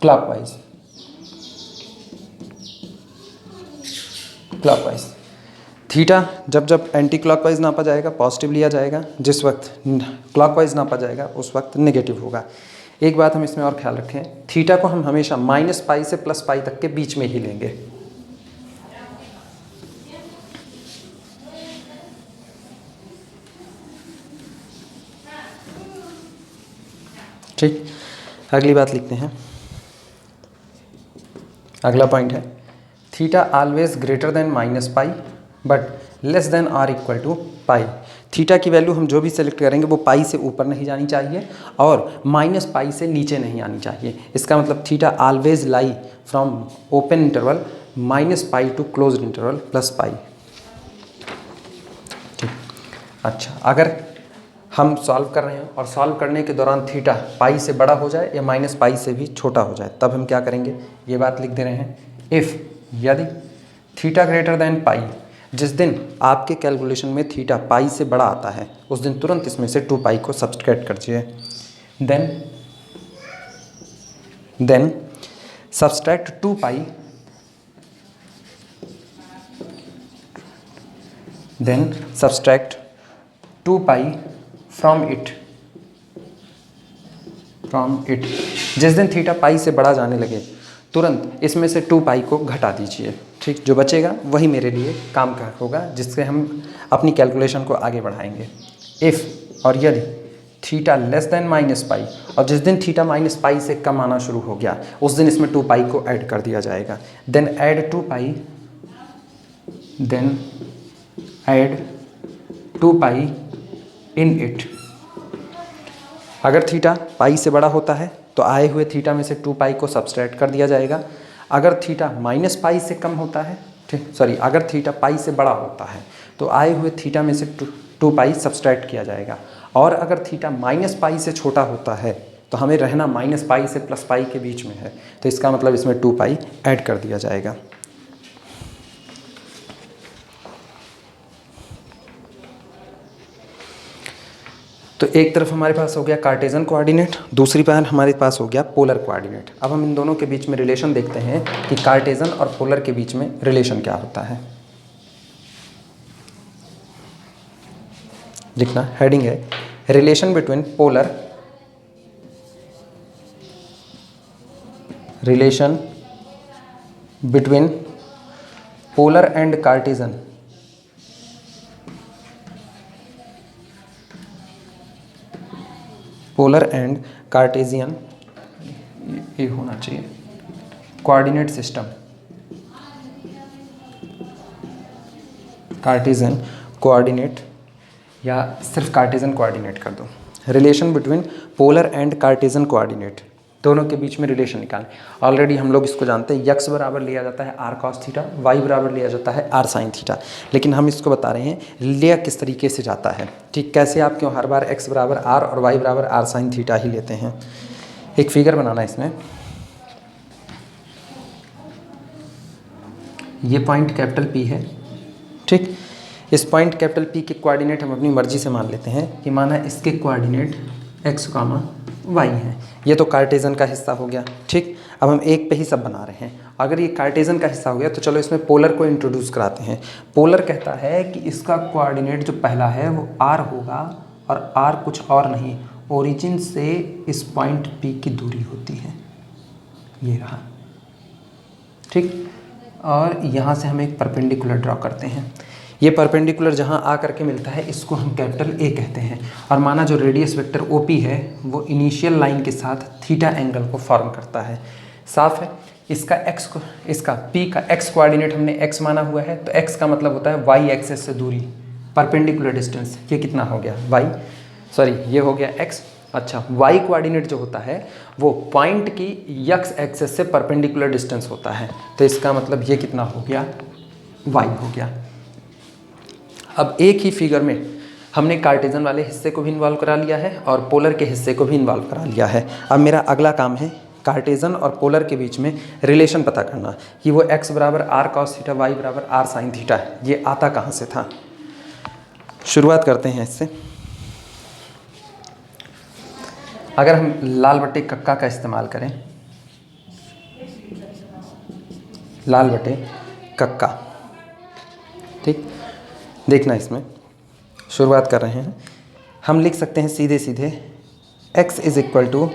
clockwise, theta जब जब एंटी क्लॉकवाइज नापा जाएगा पॉजिटिव लिया जाएगा, जिस वक्त क्लॉकवाइज नापा जाएगा उस वक्त नेगेटिव होगा। एक बात हम इसमें और ख्याल रखें, थीटा को हम हमेशा -π से +π तक के बीच में ही लेंगे। ठीक, अगली बात लिखते हैं। अगला पॉइंट है, theta always greater than -π but less than or equal to π। Theta की वैल्यू हम जो भी सेलेक्ट करेंगे वो पाई से ऊपर नहीं जानी चाहिए और -π से नीचे नहीं आनी चाहिए। इसका मतलब theta always lie from open interval -π to closed interval +π। ठीक, अच्छा, अगर हम सॉल्व कर रहे हैं और सॉल्व करने के दौरान थीटा पाई से बड़ा हो जाए या -π से भी छोटा हो जाए, तब हम क्या करेंगे, ये बात लिख दे रहे हैं। इफ़, यदि थीटा ग्रेटर देन π, जिस दिन आपके कैलकुलेशन में थीटा पाई से बड़ा आता है उस दिन तुरंत इसमें से 2π को सब्सट्रैक्ट कर दीजिए। Then subtract 2π, then subtract 2π from it, जिस दिन थीटा पाई से बड़ा जाने लगे तुरंत इसमें से 2π को घटा दीजिए। ठीक, जो बचेगा वही मेरे लिए काम का होगा, जिससे हम अपनी कैलकुलेशन को आगे बढ़ाएंगे। इफ़, और यदि थीटा लेस देन -π, और जिस दिन थीटा -π से कम आना शुरू हो गया उस दिन इसमें 2π को ऐड कर दिया जाएगा। Then add 2π in it. अगर थीटा पाई से बड़ा होता है तो आए हुए थीटा में से 2π को सब्सट्रैक्ट कर दिया जाएगा। अगर थीटा -π से कम होता है, ठीक, सॉरी, अगर थीटा पाई से बड़ा होता है तो आए हुए थीटा में से 2π सब्सट्रैक्ट किया जाएगा। और अगर थीटा -π से छोटा होता है तो हमें रहना -π से +π के बीच में है, तो इसका मतलब इसमें 2π ऐड कर दिया जाएगा। तो एक तरफ हमारे पास हो गया कार्टेजन कोऑर्डिनेट, दूसरी तरफ हमारे पास हो गया पोलर कोऑर्डिनेट। अब हम इन दोनों के बीच में रिलेशन देखते हैं कि कार्टेजन और पोलर के बीच में रिलेशन क्या होता है। लिखना, हेडिंग है relation between polar, relation between polar and Cartesian, polar and Cartesian, ये होना चाहिए कोऑर्डिनेट सिस्टम, कार्टेशियन कोऑर्डिनेट या सिर्फ कार्टेशियन कोऑर्डिनेट कर दो। Relation between polar and Cartesian coordinate, दोनों के बीच में रिलेशन निकालें। ऑलरेडी हम लोग इसको जानते हैं, यक्स बराबर लिया जाता है आर कॉस थीटा, वाई बराबर लिया जाता है आर साइन थीटा। लेकिन हम इसको बता रहे हैं लिया किस तरीके से जाता है। ठीक, कैसे आप क्यों हर बार एक्स बराबर आर और वाई बराबर आर साइन थीटा ही लेते हैं। एक फिगर बनाना है इसमें, ये पॉइंट कैपिटल पी है। ठीक, इस पॉइंट कैपिटल पी के कोऑर्डिनेट हम अपनी मर्जी से मान लेते हैं कि माना इसके कोऑर्डिनेट एक्स कामा वाई है। ये तो कार्टेजन का हिस्सा हो गया। ठीक, अब हम एक पे ही सब बना रहे हैं। अगर ये कार्टेजन का हिस्सा हो गया तो चलो इसमें पोलर को इंट्रोड्यूस कराते हैं। पोलर कहता है कि इसका कोऑर्डिनेट जो पहला है वो आर होगा और आर कुछ और नहीं, ओरिजिन से इस पॉइंट पी की दूरी होती है, ये रहा। ठीक, और यहाँ से हम एक परपेंडिकुलर ड्रॉ करते हैं। ये परपेंडिकुलर जहाँ आ करके मिलता है इसको हम कैपिटल ए कहते हैं। और माना जो रेडियस वेक्टर ओपी है वो इनिशियल लाइन के साथ थीटा एंगल को फॉर्म करता है। साफ है, इसका एक्स को, इसका पी का एक्स कोऑर्डिनेट हमने एक्स माना हुआ है, तो एक्स का मतलब होता है वाई एक्सेस से दूरी, परपेंडिकुलर डिस्टेंस। ये कितना हो गया वाई, सॉरी ये हो गया एक्स। अच्छा, वाई कोऑर्डिनेट जो होता है वो पॉइंट की यक्स एक्सेस से परपेंडिकुलर डिस्टेंस होता है, तो इसका मतलब ये कितना हो गया वाई हो गया। अब एक ही फिगर में हमने कार्टेजन वाले हिस्से को भी इन्वॉल्व करा लिया है और पोलर के हिस्से को भी इन्वॉल्व करा लिया है। अब मेरा अगला काम है कार्टेजन और पोलर के बीच में रिलेशन पता करना कि वो x बराबर आर कॉस थीटा, y बराबर आर साइन थीटा है। ये आता कहाँ से था, शुरुआत करते हैं इससे। अगर हम लाल बटे कक्का का इस्तेमाल करें, लाल बटे कक्का, ठीक, देखना इसमें शुरुआत कर रहे हैं, हम लिख सकते हैं सीधे सीधे x is equal to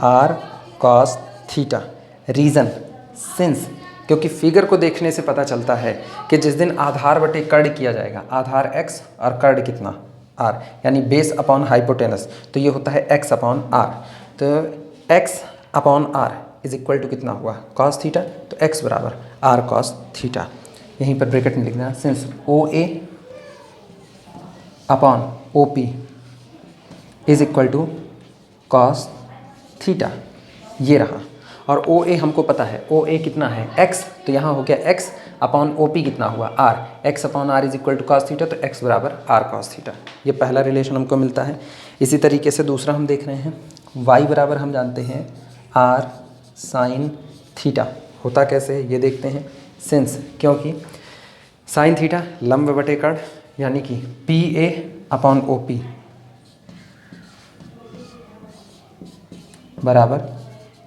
r cos theta. Reason, since, क्योंकि फिगर को देखने से पता चलता है कि जिस दिन आधार बटे कर्ड किया जाएगा, आधार x और कर्ड कितना r, यानी बेस अपॉन हाइपोटेनस, तो ये होता है x अपॉन r। तो x upon r is equal to कितना हुआ कॉस थीटा, तो x बराबर r कॉस थीटा। यहीं पर ब्रैकेट में लिखना since O A upon O P is equal to cos theta, ये रहा। और ओ ए हमको पता है, ओ ए कितना है x, तो यहाँ हो गया x अपॉन ओ पी कितना हुआ r, x upon r is equal to cos theta, तो x बराबर r कॉस थीटा। ये पहला रिलेशन हमको मिलता है। इसी तरीके से दूसरा हम देख रहे हैं, y बराबर हम जानते हैं r साइन थीटा। होता कैसे है ये देखते हैं, सिंस, क्योंकि साइन थीटा लंब बटे कर्ण, यानी कि P A upon O P बराबर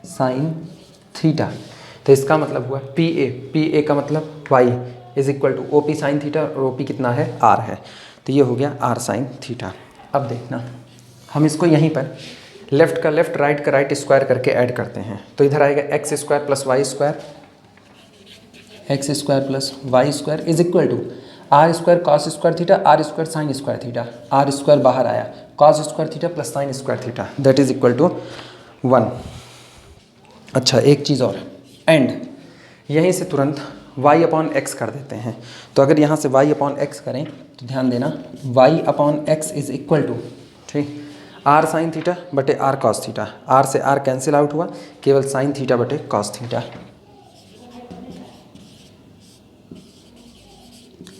साइन थीटा। तो इसका मतलब हुआ पी ए का मतलब y is equal to O P sine theta, और ओ पी कितना है आर है, तो ये हो गया आर साइन थीटा। अब देखना हम इसको यहीं पर लेफ्ट का लेफ्ट, राइट का राइट स्क्वायर करके ऐड करते हैं, तो इधर आएगा x square plus y square, x square plus y square is equal to r square cos square theta, r square sine square theta, r square बाहर आया, cos square theta plus sine square theta, that is equal to 1। अच्छा, एक चीज़ और, and यहीं से तुरंत y upon x कर देते हैं। तो अगर यहाँ से y अपॉन एक्स करें तो ध्यान देना y upon x is equal to, ठीक, आर साइन थीटा बटे आर कॉस थीटा, आर से आर कैंसिल आउट हुआ, केवल साइन थीटा बटे कॉस थीटा,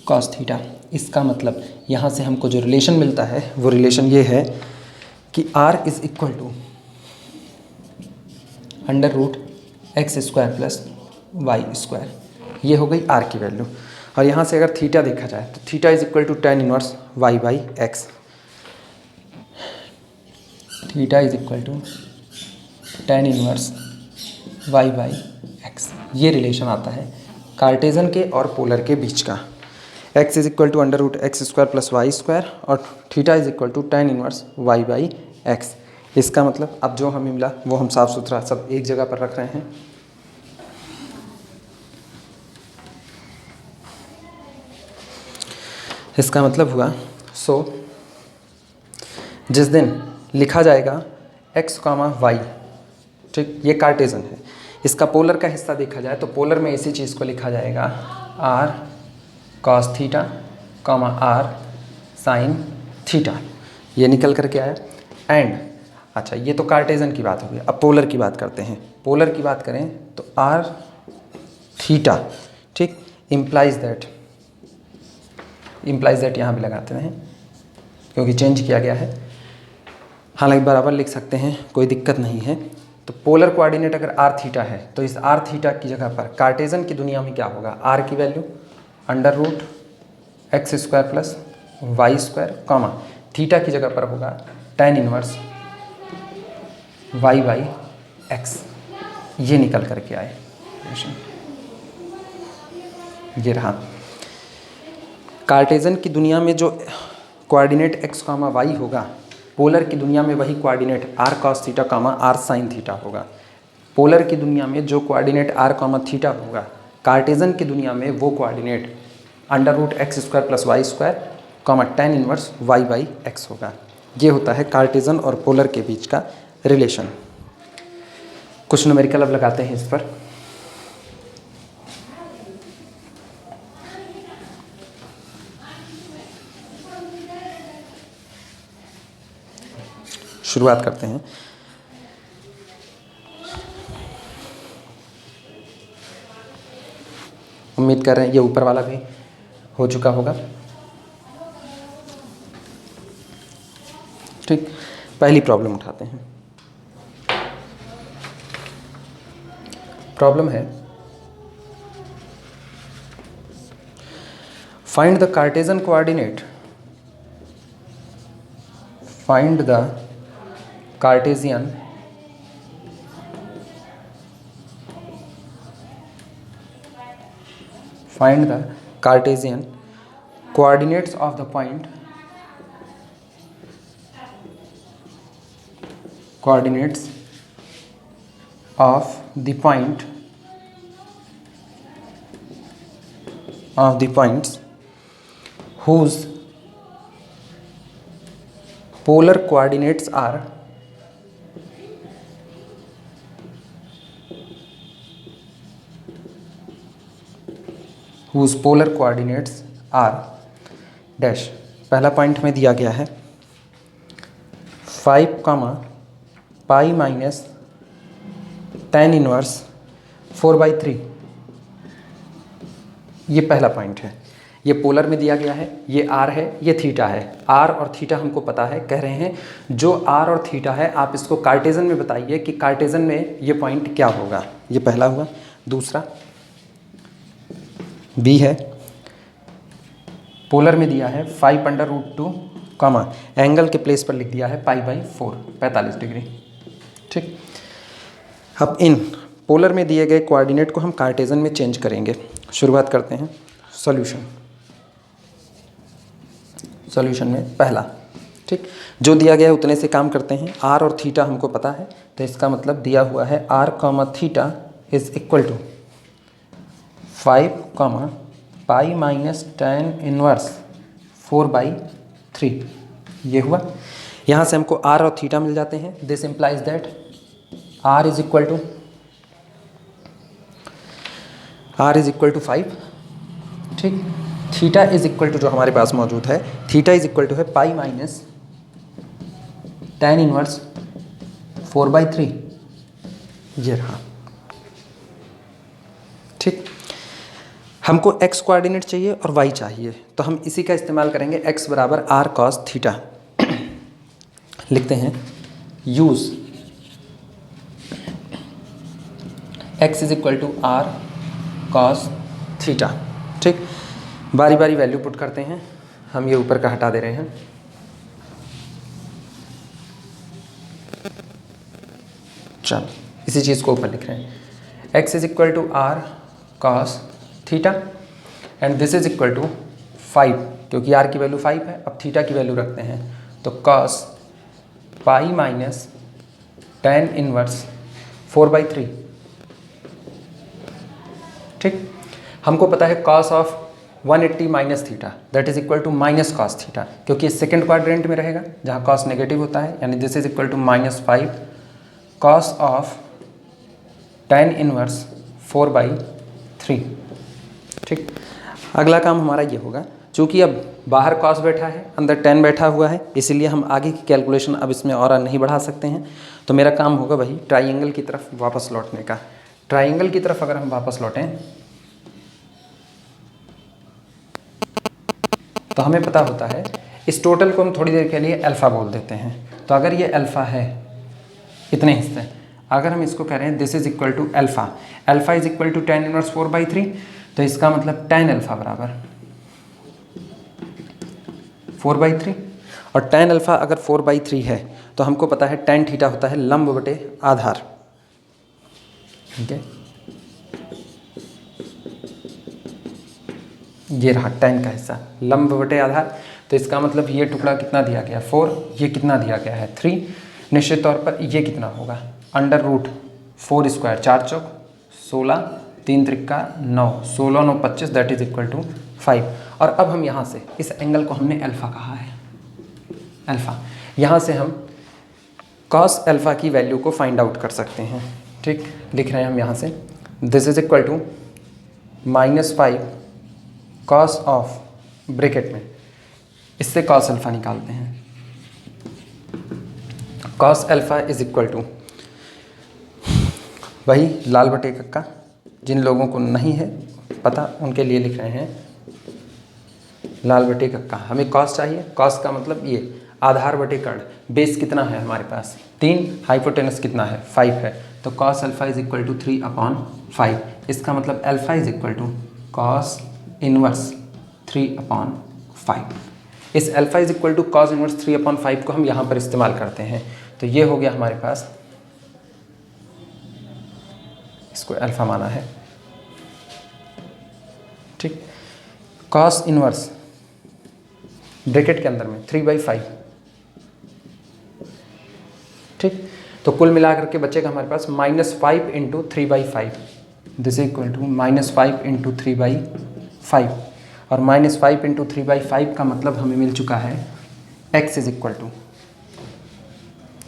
कॉस थीटा। इसका मतलब यहाँ से हमको जो रिलेशन मिलता है वो रिलेशन ये है कि r is equal to under root x square plus y square, ये हो गई r की वैल्यू। और यहाँ से अगर थीटा देखा जाए तो theta is equal to tan inverse y by x, theta is equal to tan inverse y by x. ये रिलेशन आता है कार्टेजन के और पोलर के बीच का। x is equal to under root x square plus y square और theta is equal to tan inverse y by x. इसका मतलब अब जो हमें मिला वो हम साफ सुथरा सब एक जगह पर रख रहे हैं। इसका मतलब हुआ जिस दिन लिखा जाएगा x कामा वाई, ठीक, ये कार्टेजन है, इसका पोलर का हिस्सा देखा जाए तो पोलर में इसी चीज़ को लिखा जाएगा r कॉस थीटा कामा r साइन थीटा, ये निकल करके आया। एंड अच्छा, ये तो कार्टेजन की बात हो गई। अब पोलर की बात करते हैं। पोलर की बात करें तो आर थीटा, ठीक, इम्प्लाइज दैट यहाँ भी लगाते हैं क्योंकि चेंज किया गया है। हालांकि बराबर लिख सकते हैं, कोई दिक्कत नहीं है। तो पोलर कोऑर्डिनेट अगर आर थीटा है तो इस आर थीटा की जगह पर कार्टेजन की दुनिया में क्या होगा, आर की value √x² plus y² comma theta की जगह पर होगा tan इनवर्स y/x। ये निकल करके आए, ये रहा। कार्टेजन की दुनिया में जो कोऑर्डिनेट x, y होगा, पोलर की दुनिया में वही coordinate r cos theta, r sin theta होगा। पोलर की दुनिया में जो कोऑर्डिनेट r, थीटा होगा, कार्टेजन की दुनिया में वो coordinate √x² plus y² tan inverse y/x होगा। ये होता है कार्टेजन और पोलर के बीच का रिलेशन। कुछ न्यूमेरिकल अब लगाते हैं इस पर। शुरुआत करते हैं। उम्मीद कर रहे हैं ये ऊपर वाला भी हो चुका होगा। ठीक, पहली प्रॉब्लम उठाते हैं। प्रॉब्लम है, find the Cartesian coordinate, find the Cartesian coordinates of the point, coordinates of the points whose polar coordinates are dash. पहला पॉइंट में दिया गया है 5, पाई माइनस tan इनवर्स 4/3। ये पहला पॉइंट है। ये पोलर में दिया गया है, ये आर है, ये थीटा है। आर और थीटा हमको पता है, कह रहे हैं जो आर और थीटा है आप इसको कार्टेजन में बताइए कि कार्टेजन में ये पॉइंट क्या होगा। ये पहला हुआ। दूसरा बी है, पोलर में दिया है 5√2, एंगल के प्लेस पर लिख दिया है π/4, 45 डिग्री। ठीक, अब इन पोलर में दिए गए कोऑर्डिनेट को हम कार्टेजन में चेंज करेंगे। शुरुआत करते हैं सॉल्यूशन में। पहला, ठीक, जो दिया गया है उतने से काम करते हैं। आर और थीटा हमको पता है, तो इसका मतलब दिया हुआ है r, theta is equal to 5, pi minus tan inverse 4/3। ये हुआ। यहाँ से हमको r और थीटा मिल जाते हैं। This implies that r is equal to 5। ठीक, थीटा इज इक्वल टू जो हमारे पास मौजूद है, थीटा इज इक्वल टू है पाई माइनस tan इनवर्स 4/3। ये रहा। ठीक, हमको x कोऑर्डिनेट चाहिए और y चाहिए, तो हम इसी का इस्तेमाल करेंगे। x बराबर r cos थीटा। लिखते हैं use x is equal to r cos theta. ठीक, बारी बारी वैल्यू पुट करते हैं। हम ये ऊपर का हटा दे रहे हैं। चल, इसी चीज़ को ऊपर लिख रहे हैं। x is equal to r cos theta and this is equal to 5, क्योंकि r की वैल्यू 5 है। अब थीटा की वैल्यू रखते हैं, तो cos pi minus tan inverse 4/3। ठीक, हमको पता है cos of 180 minus theta that is equal to minus cos theta, क्योंकि सेकेंड क्वाड्रेंट में रहेगा जहाँ cos नेगेटिव होता है, यानी this is equal to -5 cos of tan inverse 4/3। ठीक, अगला काम हमारा ये होगा, चूँकि अब बाहर कॉस बैठा है, अंदर tan बैठा हुआ है, इसीलिए हम आगे की कैलकुलेशन अब इसमें और नहीं बढ़ा सकते हैं। तो मेरा काम होगा वही ट्राइंगल की तरफ वापस लौटने का। ट्राइंगल की तरफ अगर हम वापस लौटें तो हमें पता होता है इस टोटल को हम थोड़ी देर के लिए अल्फ़ा बोल देते हैं। तो अगर ये अल्फ़ा है, इतने हिस्से, अगर हम इसको कह रहे हैं this is equal to alpha, alpha is equal to tan inverse 4/3, तो इसका मतलब tan अल्फ़ा बराबर 4/3। और tan अल्फ़ा अगर 4/3 है तो हमको पता है tan थीटा होता है लंब बटे आधार। ठीक है, ये रहा tan का हिस्सा लंब बटे आधार। तो इसका मतलब ये टुकड़ा कितना दिया गया 4, ये कितना दिया गया है 3। निश्चित तौर पर ये कितना होगा √4 स्क्वायर, 4 चौक 16, 3 त्रिक्का 9, 16 9 25, दैट इज इक्वल टू 5। और अब हम यहाँ से इस एंगल को हमने अल्फ़ा कहा है, अल्फ़ा, यहाँ से हम cos अल्फ़ा की वैल्यू को फाइंड आउट कर सकते हैं। ठीक, लिख रहे हैं हम यहाँ से this is equal to -5 cos of, bracket में इससे cos अल्फ़ा निकालते हैं। cos alpha is equal to वही लाल बटे कक्का, जिन लोगों को नहीं है पता उनके लिए लिख रहे हैं लाल बटे कक्का। हमें cos चाहिए, cos का मतलब ये आधार बटे कर्ण, बेस कितना है हमारे पास 3, हाइपोटेनस कितना है 5 है, तो cos alpha is equal to 3/5। इसका मतलब alpha is equal to cos inverse 3/5। इस alpha is equal to cos inverse 3/5 को हम यहाँ पर इस्तेमाल करते हैं। तो ये हो गया हमारे पास, इसको अल्फ़ा माना है। ठीक, cos इनवर्स ब्रैकेट के अंदर में 3/5। ठीक, तो कुल मिलाकर के बचेगा हमारे पास -5 × 3/5, दिस इक्वल टू -5 × 3/5। और -5 × 3/5 का मतलब हमें मिल चुका है x इज इक्वल टू,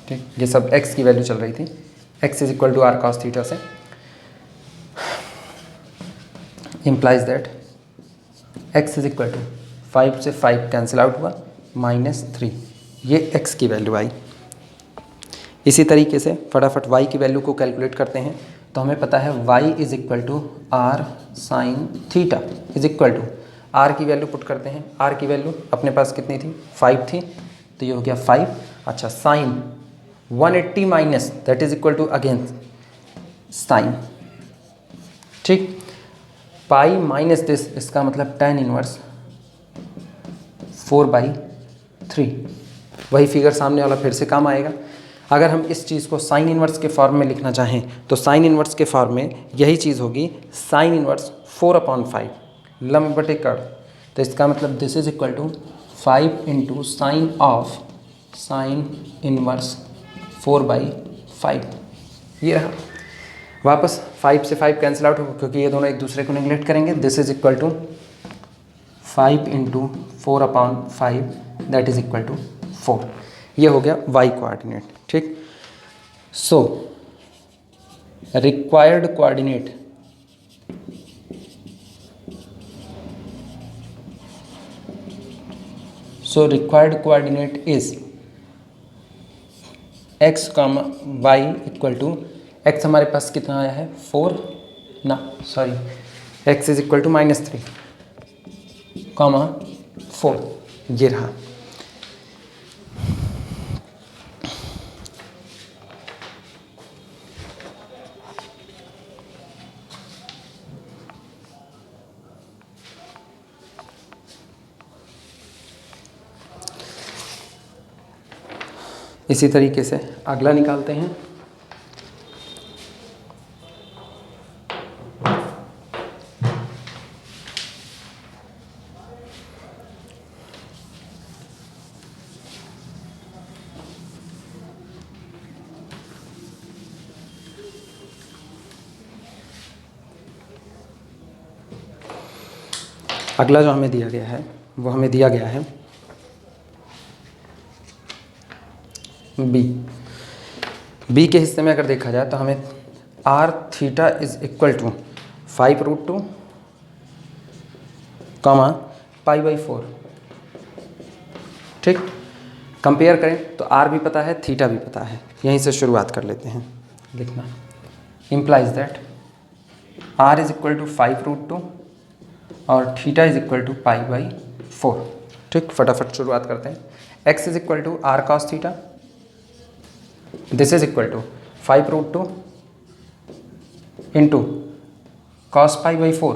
ठीक, ये सब x की वैल्यू चल रही थी, x is equal to r cos theta से, implies that x is equal to 5 से 5 कैंसिल आउट हुआ -3, ये x की वैल्यू आई। इसी तरीके से फटाफट y की वैल्यू को कैलकुलेट करते हैं। तो हमें पता है y is equal to r sine theta is equal to, r की वैल्यू पुट करते हैं, r की वैल्यू अपने पास कितनी थी 5 थी, तो ये हो गया 5। अच्छा, sine 180 minus that is equal to again sine, ठीक, पाई माइनस दिस, इसका मतलब tan इनवर्स 4/3। वही फिगर सामने वाला फिर से काम आएगा। अगर हम इस चीज़ को साइन इनवर्स के फॉर्म में लिखना चाहें तो साइन इनवर्स के फॉर्म में यही चीज़ होगी साइन इनवर्स 4/5 लंब बटे कर्ण। तो इसका मतलब this is equal to 5 × sine of sine inverse 4/5। ये रहा, वापस 5 से 5 कैंसिल आउट होगा क्योंकि ये दोनों एक दूसरे को नेगलेक्ट करेंगे। This is equal to 5 × 4/5 that is equal to 4। ये हो गया y कोऑर्डिनेट। ठीक, so required coordinate is x, y equal to, x हमारे पास कितना आया है 4 ना, sorry, x is equal to -3, 4, ये रहा। इसी तरीके से अगला निकालते हैं। अगला जो हमें दिया गया है वो हमें दिया गया है बी के हिस्से में अगर देखा जाए तो हमें r theta is equal to 5√2, π/4। ठीक, कंपेयर करें तो r भी पता है, थीटा भी पता है। यहीं से शुरुआत कर लेते हैं लिखना। Implies that r is equal to 5√2 और थीटा इज इक्वल टू π/4। ठीक, फटाफट शुरुआत करते हैं। x is equal to r cos थीटा, this is equal to 5√2 into cos π/4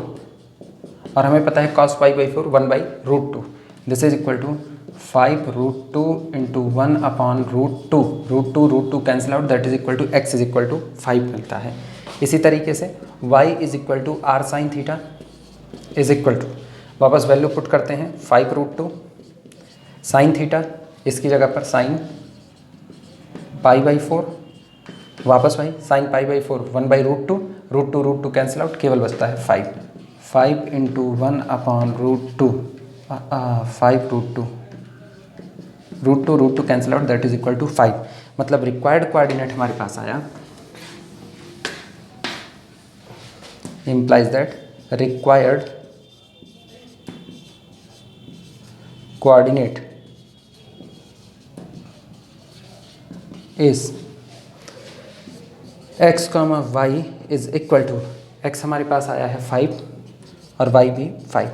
और हमें पता है cos π/4 1/√2। This is equal to 5√2 into 1/√2। √2 cancel out, that is equal to x is equal to 5 मिलता है। इसी तरीके से y is equal to r sine theta is equal to, वापस वैल्यू पुट करते हैं, 5√2 साइन थीटा, इसकी जगह पर साइन π/4, वापस वही साइन π/4 1/√2, √2 कैंसिल आउट, केवल बचता है 5 into 1/√2, 5√2, √2 cancel out, that is equal to 5। मतलब रिक्वायर्ड कोऑर्डिनेट हमारे पास आया, implies that required coordinate is x, y is equal to, x हमारे पास आया है 5 और y भी 5,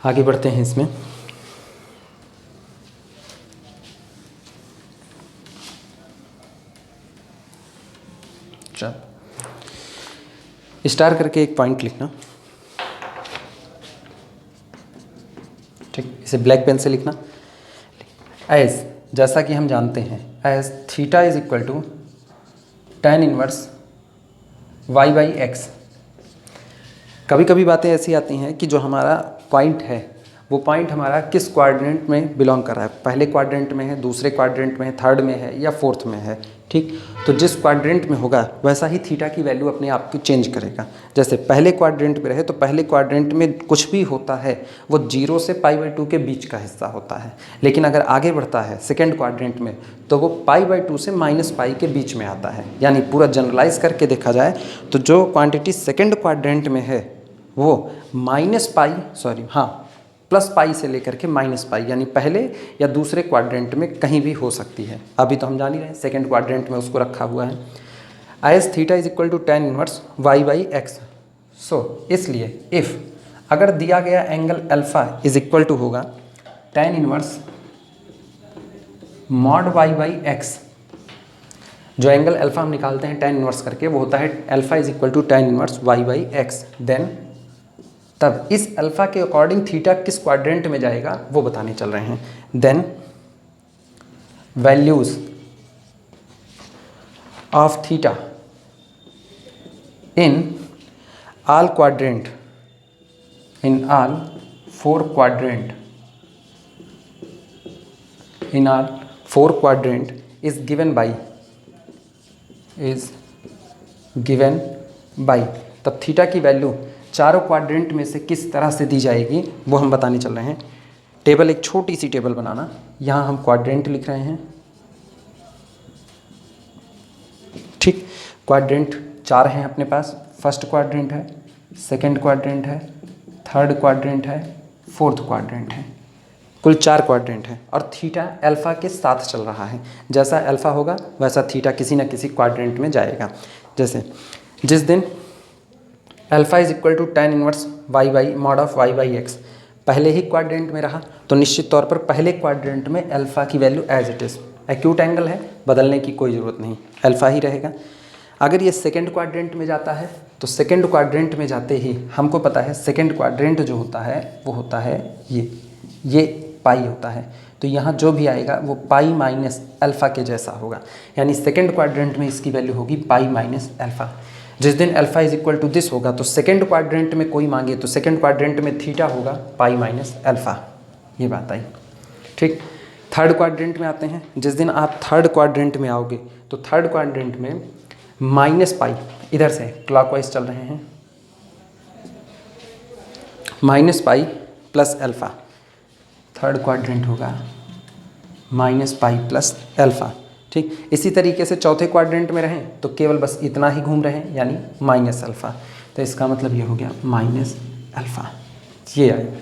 आगे बढ़ते हैं इसमें। चल, स्टार करके एक पॉइंट लिखना। ठीक, इसे ब्लैक पेन से लिखना। एज, जैसा कि हम जानते हैं, as theta is equal to tan inverse y/x। कभी कभी बातें ऐसी आती हैं कि जो हमारा पॉइंट है वो पॉइंट हमारा किस क्वाड्रेंट में बिलोंग कर रहा है, पहले क्वाड्रेंट में है, दूसरे क्वाड्रेंट में है, थर्ड में है या फोर्थ में है। ठीक, तो जिस क्वाड्रेंट में होगा वैसा ही थीटा की वैल्यू अपने आप को चेंज करेगा। जैसे पहले क्वाड्रेंट में रहे तो पहले क्वाड्रेंट में कुछ भी होता है वो 0 से π/2 के बीच का हिस्सा होता है, लेकिन अगर आगे बढ़ता है सेकेंड क्वाड्रेंट में तो वो π/2 से -π के बीच में आता है। यानी पूरा जनरलाइज करके देखा जाए तो जो क्वांटिटी सेकेंड क्वाड्रेंट में है वो +π से लेकर के -π, यानी पहले या दूसरे क्वाड्रेंट में कहीं भी हो सकती है। अभी तो हम जान ही रहे हैं सेकेंड क्वाड्रेंट में उसको रखा हुआ है। As theta is equal to tan inverse y/x। सो इसलिए इफ़ अगर दिया गया angle alpha is equal to होगा tan इनवर्स mod y/x, जो एंगल अल्फ़ा हम निकालते हैं tan इनवर्स करके वो होता है alpha is equal to tan inverse y/x। Then तब इस अल्फ़ा के अकॉर्डिंग थीटा किस क्वाड्रेंट में जाएगा वो बताने चल रहे हैं। Then values of theta in all quadrant, in all 4 quadrant, in all 4 quadrant is given by, तब थीटा की वैल्यू चारों क्वाड्रेंट में से किस तरह से दी जाएगी वो हम बताने चल रहे हैं। टेबल, एक छोटी सी टेबल बनाना, यहाँ हम क्वाड्रेंट लिख रहे हैं। ठीक, क्वाड्रेंट 4 हैं अपने पास, फर्स्ट क्वाड्रेंट है, सेकंड क्वाड्रेंट है, थर्ड क्वाड्रेंट है, फोर्थ क्वाड्रेंट है, कुल 4 क्वाड्रेंट है और थीटा अल्फ़ा के साथ चल रहा है। जैसा अल्फ़ा होगा वैसा थीटा किसी न किसी क्वाड्रेंट में जाएगा। जैसे जिस दिन alpha is equal to tan inverse mod of y/x पहले ही क्वाड्रेंट में रहा तो निश्चित तौर पर पहले क्वाड्रेंट में अल्फ़ा की value as it is, acute angle है, बदलने की कोई ज़रूरत नहीं, अल्फ़ा ही रहेगा। अगर ये सेकंड क्वाड्रेंट में जाता है तो सेकंड क्वाड्रेंट में जाते ही हमको पता है सेकंड क्वाड्रेंट जो होता है वो होता है ये पाई होता है, तो यहाँ जो भी आएगा वो पाई माइनस अल्फ़ा के जैसा होगा। यानी सेकंड क्वाड्रेंट में इसकी वैल्यू होगी पाई माइनस अल्फ़ा। जिस दिन alpha is equal to this होगा तो सेकंड क्वाड्रेंट में कोई मांगे तो सेकंड क्वाड्रेंट में थीटा होगा पाई माइनस अल्फ़ा। ये बात आई। ठीक, थर्ड क्वाड्रेंट में आते हैं। जिस दिन आप थर्ड क्वाड्रेंट में आओगे तो थर्ड क्वाड्रेंट में -π, इधर से क्लॉकवाइज चल रहे हैं, minus pi plus alpha, third quadrant होगा माइनस पाई प्लस अल्फ़ा। ठीक, इसी तरीके से चौथे क्वाड्रेंट में रहें तो केवल बस इतना ही घूम रहे हैं यानी माइनस अल्फ़ा, तो इसका मतलब ये हो गया माइनस अल्फ़ा, ये आएगा।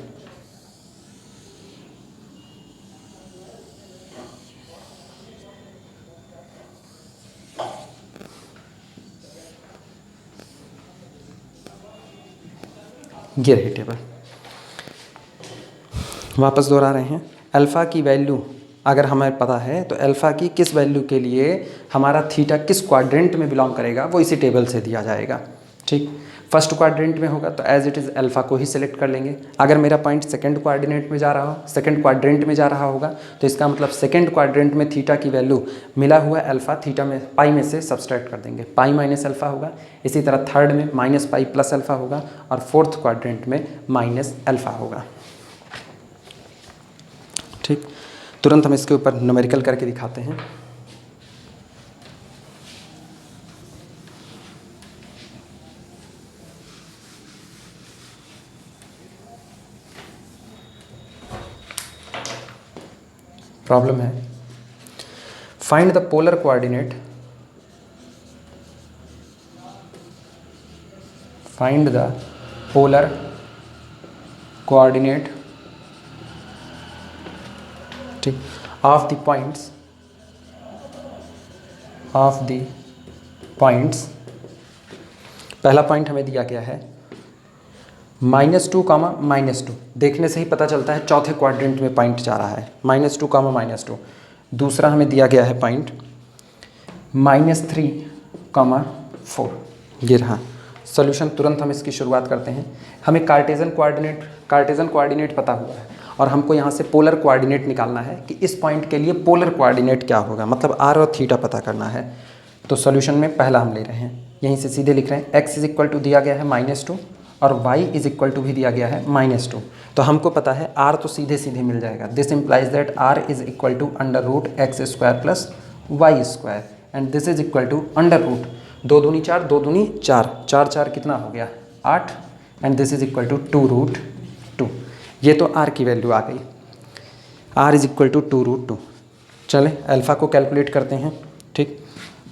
ये रही टेबल। वापस दोहरा रहे हैं, अल्फ़ा की वैल्यू अगर हमें पता है तो अल्फ़ा की किस वैल्यू के लिए हमारा थीटा किस क्वाड्रेंट में बिलोंग करेगा वो इसी टेबल से दिया जाएगा। ठीक, फर्स्ट क्वाड्रेंट में होगा तो एज इट इज़ अल्फ़ा को ही सिलेक्ट कर लेंगे। अगर मेरा पॉइंट सेकंड कोऑर्डिनेट में जा रहा हो, सेकंड क्वाड्रेंट में जा रहा होगा तो इसका मतलब सेकंड क्वाड्रेंट में थीटा की वैल्यू मिला हुआ अल्फ़ा थीटा में पाई में से सब्सट्रैक्ट कर देंगे, पाई माइनस अल्फ़ा होगा। इसी तरह थर्ड में माइनस पाई प्लस अल्फ़ा होगा और फोर्थ क्वाड्रेंट में माइनस अल्फ़ा होगा। ठीक, तुरंत हम इसके ऊपर न्यूमेरिकल करके दिखाते हैं। प्रॉब्लम है, find the polar coordinate, find the polar coordinate ठीक ऑफ द पॉइंट्स, पहला पॉइंट हमें दिया गया है -2, -2, देखने से ही पता चलता है चौथे क्वाड्रेंट में पॉइंट जा रहा है, -2, -2। दूसरा हमें दिया गया है पॉइंट -3, 4, ये रहा। सॉल्यूशन तुरंत हम इसकी शुरुआत करते हैं। हमें कार्टेज़न कोऑर्डिनेट पता हुआ है और हमको यहाँ से पोलर कोऑर्डिनेट निकालना है कि इस पॉइंट के लिए पोलर कोऑर्डिनेट क्या होगा, मतलब आर और थीटा पता करना है। तो सॉल्यूशन में पहला हम ले रहे हैं, यहीं से सीधे लिख रहे हैं x इज इक्वल टू दिया गया है -2 और y इज इक्वल टू भी दिया गया है -2। तो हमको पता है r तो सीधे सीधे मिल जाएगा, this implies that r is equal to √x² plus y² and this is equal to √ 2 दूनी 4, 2 दूनी 4, 4 4 कितना हो गया 8 and this is equal to 2√2। ये तो r की वैल्यू आ गई, r इज इक्वल टू 2√2। चलें अल्फ़ा को कैलकुलेट करते हैं। ठीक,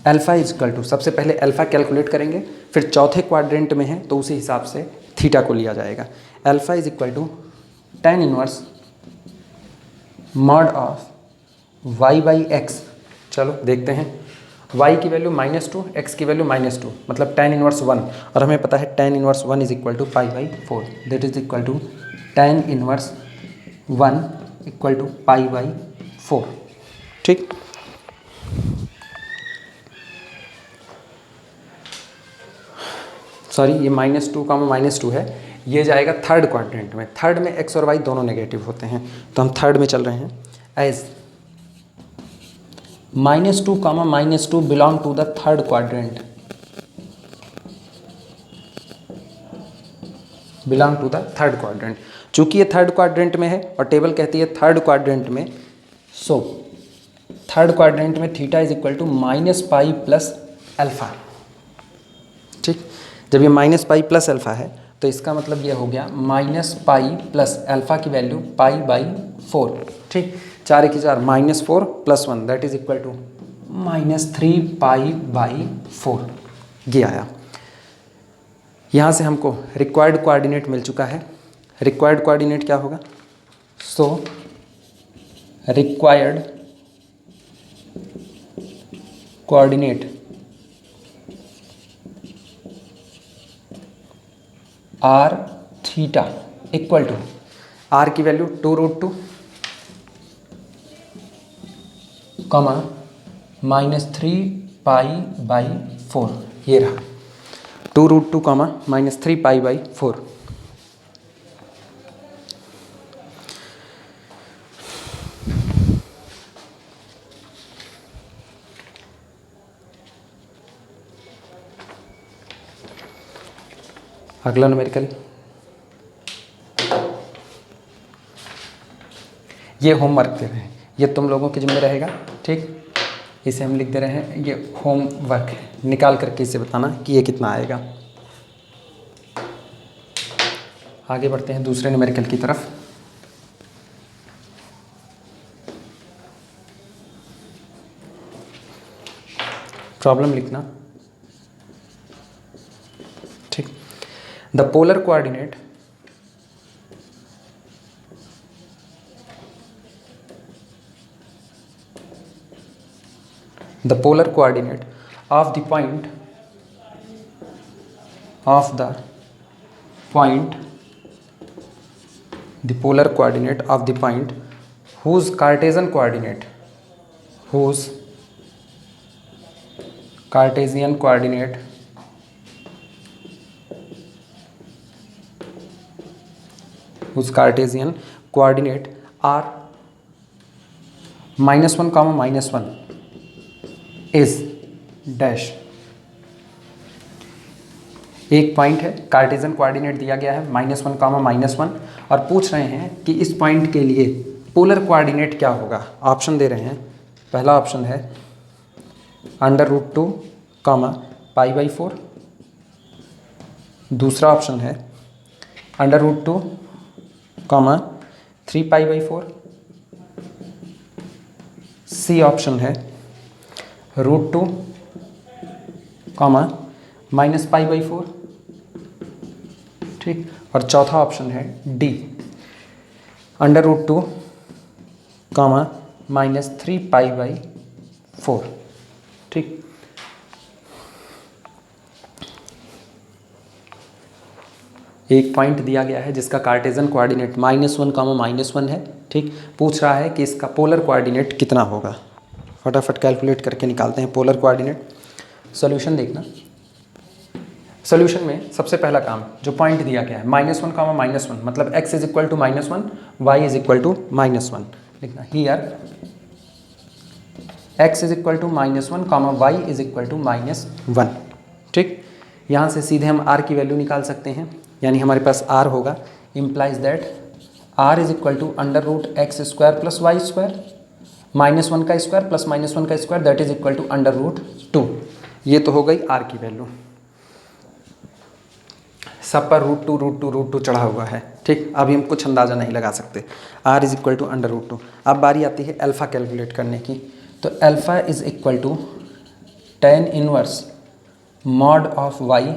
अल्फ़ा इज इक्वल टू, सबसे पहले अल्फ़ा कैलकुलेट करेंगे, फिर चौथे क्वाड्रेंट में है तो उसी हिसाब से थीटा को लिया जाएगा। Alpha is equal to tan inverse mod of y/x। चलो देखते हैं, y की वैल्यू -2, x की वैल्यू -2, मतलब tan इनवर्स 1, और हमें पता है tan inverse 1 is equal to π/4, that is equal to tan inverse 1 equal to π/4। ठीक, सॉरी ये -2, -2 है, ये जाएगा थर्ड क्वाड्रेंट में। थर्ड में x और y दोनों नेगेटिव होते हैं तो हम थर्ड में चल रहे हैं। As -2, -2 belong to the third quadrant, belong to the third quadrant. चूंकि ये थर्ड क्वाड्रेंट में है और टेबल कहती है थर्ड क्वाड्रेंट में, सो थर्ड क्वाड्रेंट में theta is equal to -π plus alpha. ठीक, जब ये -π प्लस अल्फ़ा है तो इसका मतलब ये हो गया -π प्लस अल्फ़ा की वैल्यू π/4। ठीक, 4 1 4 -4 plus 1 that is equal to -3π/4, ये आया। यहाँ से हमको रिक्वायर्ड कोऑर्डिनेट मिल चुका है। रिक्वायर्ड कोऑर्डिनेट क्या होगा, so required coordinate r theta equal to, r की वैल्यू 2√2, -3π/4, ये रहा 2√2, -3π/4। अगला न्यूमेरिकल, ये होमवर्क दे रहे हैं, ये तुम लोगों के जिम्मे रहेगा। ठीक, इसे हम लिख दे रहे हैं, ये होमवर्क है, निकाल करके इसे बताना कि ये कितना आएगा। आगे बढ़ते हैं दूसरे न्यूमेरिकल की तरफ। प्रॉब्लम लिखना, ठीक। The polar coordinate of the point the polar coordinate of the point whose Cartesian coordinate are -1, is dash. एक पॉइंट है, कार्टेशियन कोऑर्डिनेट दिया गया है -1, और पूछ रहे हैं कि इस पॉइंट के लिए पोलर कोऑर्डिनेट क्या होगा। ऑप्शन दे रहे हैं, पहला ऑप्शन है √2, π/4, दूसरा ऑप्शन है √2, 3π/4, सी ऑप्शन है √2, -π/4, ठीक। और चौथा ऑप्शन है डी, √2, -3π/4, ठीक। एक पॉइंट दिया गया है जिसका कार्टेशियन कोऑर्डिनेट -1, है, ठीक। पूछ रहा है कि इसका पोलर कोऑर्डिनेट कितना होगा। फटाफट कैलकुलेट करके निकालते हैं पोलर कोऑर्डिनेट। सॉल्यूशन देखना, सॉल्यूशन में सबसे पहला काम, जो पॉइंट दिया गया है -1, मतलब x = -1, y = -1 लिखना। हियर x = -1, y = -1, ठीक। यहाँ से सीधे हम r की वैल्यू निकाल सकते हैं, यानी हमारे पास r होगा, implies that r = √x² + y², -1 का स्क्वायर प्लस -1 का square, that is equal to √2। ये तो हो गई r की वैल्यू, सब पर √2 चढ़ा हुआ है, ठीक। अभी हम कुछ अंदाज़ा नहीं लगा सकते। r = √2। अब बारी आती है अल्फ़ा कैलकुलेट करने की, तो alpha = tan inverse mod of y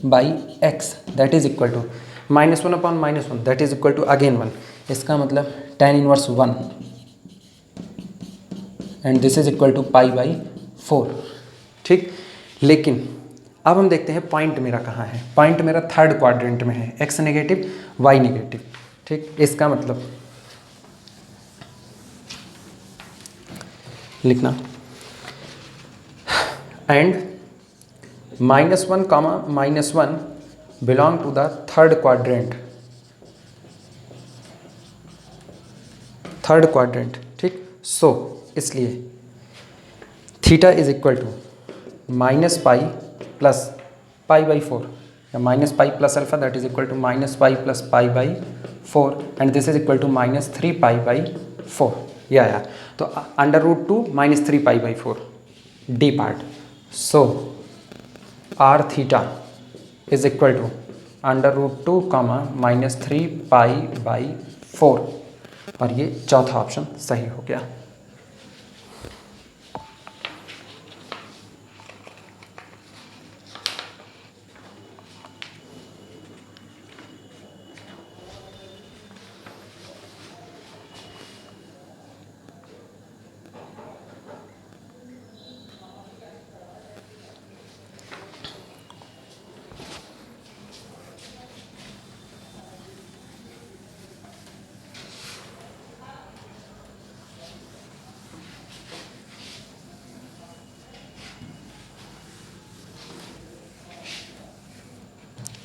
by x, that is equal to -1/-1, that is equal to again 1। इसका मतलब tan inverse 1 and this is equal to π/4, ठीक। लेकिन अब हम देखते हैं पॉइंट मेरा कहाँ है। पॉइंट मेरा थर्ड क्वाड्रेंट में है, x नेगेटिव y नेगेटिव, ठीक। इसका मतलब लिखना, and -1, belong to the third quadrant, ठीक। सो इसलिए theta is equal to -π plus π/4, या -π plus alpha, that is equal to -π plus π/4, and this is equal to -3π/4, या तो √2 -3π/4 D part. So r theta is equal to √2, -3π/4, और ये चौथा option सही हो गया।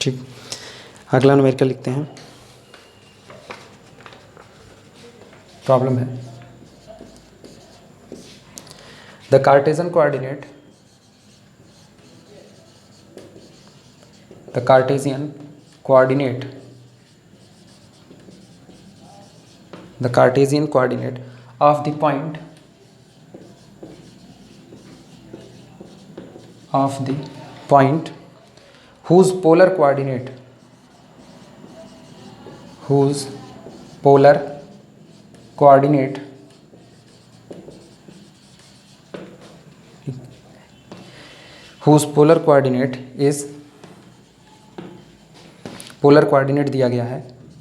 ठीक, अगला न्यूमेरिकल लिखते हैं। प्रॉब्लम है, the Cartesian coordinate of the point whose polar coordinate whose polar coordinate is polar coordinate दिया गया है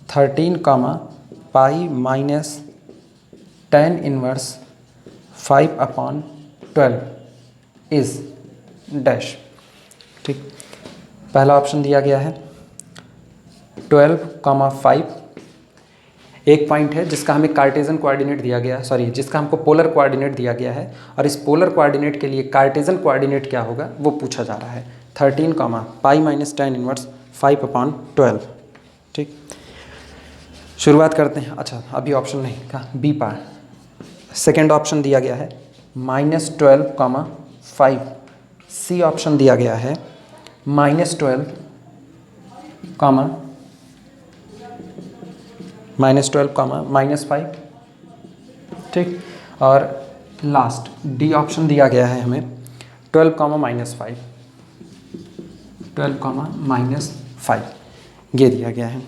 13 पाई minus tan inverse 5/12 is dash. ठीक, पहला ऑप्शन दिया गया है 12, 5। एक पॉइंट है जिसका हमें कार्टेजन कोऑर्डिनेट दिया गया है, सॉरी जिसका हमको पोलर कोऑर्डिनेट दिया गया है, और इस पोलर कोऑर्डिनेट के लिए कार्टेजन कोऑर्डिनेट क्या होगा वो पूछा जा रहा है। 13, पाई माइनस tan इनवर्स 5/12। ठीक, शुरुआत करते हैं। अच्छा, अभी ऑप्शन नहीं का बी पार्ट सेकेंड ऑप्शन दिया गया है -12, 5। सी ऑप्शन दिया गया है -12, -5। ठीक, और लास्ट डी ऑप्शन दिया गया है हमें 12, -5, 12, -5 ये दिया गया है।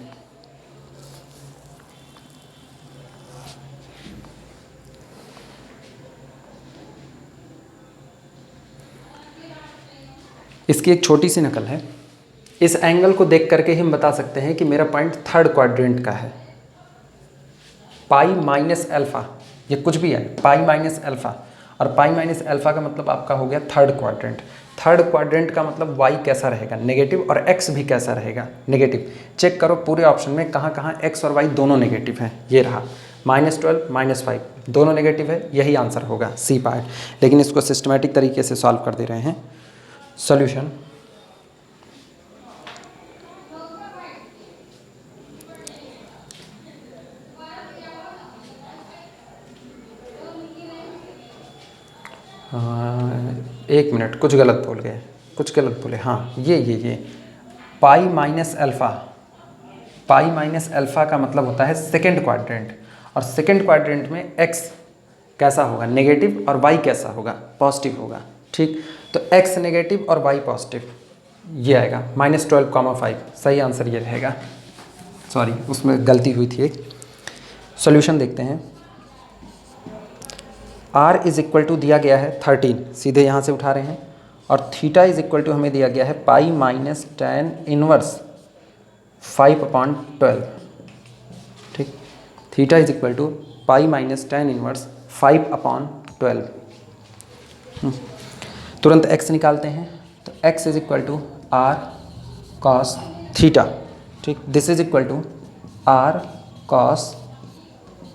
इसकी एक छोटी सी नकल है। इस एंगल को देख करके ही हम बता सकते हैं कि मेरा पॉइंट थर्ड क्वाड्रेंट का है। पाई माइनस अल्फ़ा, ये कुछ भी है, पाई माइनस अल्फ़ा, और पाई माइनस अल्फ़ा का मतलब आपका हो गया थर्ड क्वाड्रेंट। थर्ड क्वाड्रेंट का मतलब वाई कैसा रहेगा, नेगेटिव, और एक्स भी कैसा रहेगा, नेगेटिव। चेक करो पूरे ऑप्शन में कहाँ कहाँ एक्स और वाई दोनों नेगेटिव हैं। ये रहा -12, -5 दोनों नेगेटिव है, यही आंसर होगा सी पार्ट। लेकिन इसको सिस्टमेटिक तरीके से सॉल्व कर दे रहे हैं। सॉल्यूशन एक मिनट, कुछ गलत बोल गए, कुछ गलत बोले। हाँ, ये pi minus alpha, pi minus alpha का मतलब होता है सेकेंड क्वाड्रेंट, और सेकेंड क्वाड्रेंट में एक्स कैसा होगा, नेगेटिव, और वाई कैसा होगा, पॉजिटिव होगा। ठीक, तो एक्स नेगेटिव और वाई पॉजिटिव, ये आएगा -12, 5। सही आंसर ये रहेगा। सॉरी, उसमें गलती हुई थी एक। सॉल्यूशन देखते हैं। r इज इक्वल टू दिया गया है 13, सीधे यहाँ से उठा रहे हैं, और थीटा इज इक्वल टू हमें दिया गया है पाई माइनस tan इनवर्स 5/12। ठीक, theta is equal to pi minus tan inverse 5/12। तुरंत x निकालते हैं, तो x is equal to r cos theta. ठीक, this is equal to r cos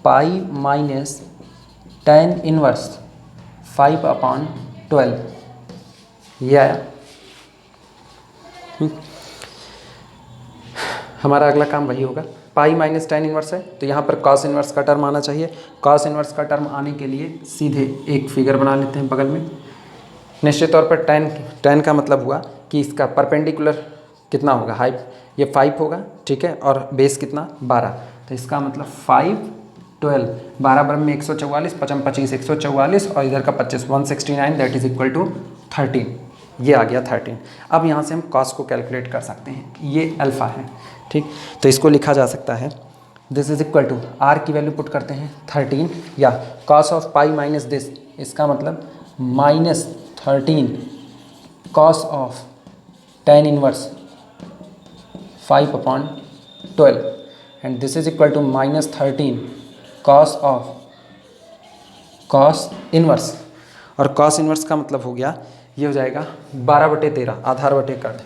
pi minus tan inverse 5/12, ये आया। हमारा अगला काम वही होगा। पाई माइनस tan इनवर्स है तो यहाँ पर cos इनवर्स का टर्म आना चाहिए। cos इनवर्स का टर्म आने के लिए सीधे एक फिगर बना लेते हैं बगल में। निश्चित तौर पर tan का मतलब हुआ कि इसका परपेंडिकुलर कितना होगा, हाइट, ये 5 होगा। ठीक है, और बेस कितना 12, तो इसका मतलब 5, 12, 12 बरम में 144, 55, 25, 144, और इधर का 25, 169, दैट इज इक्वल टू 13। ये आ गया 13। अब यहाँ से हम कॉस को कैलकुलेट कर सकते हैं, ये अल्फ़ा है। ठीक, तो इसको लिखा जा सकता है, this is equal to R की वैल्यू पुट करते हैं 13, या cos of pi minus this, इसका मतलब -13 cos of tan inverse 5/12, and this is equal to -13 cos of cos inverse, और कॉस इनवर्स का मतलब हो गया, ये हो जाएगा 12/13, आधार बटे कर दें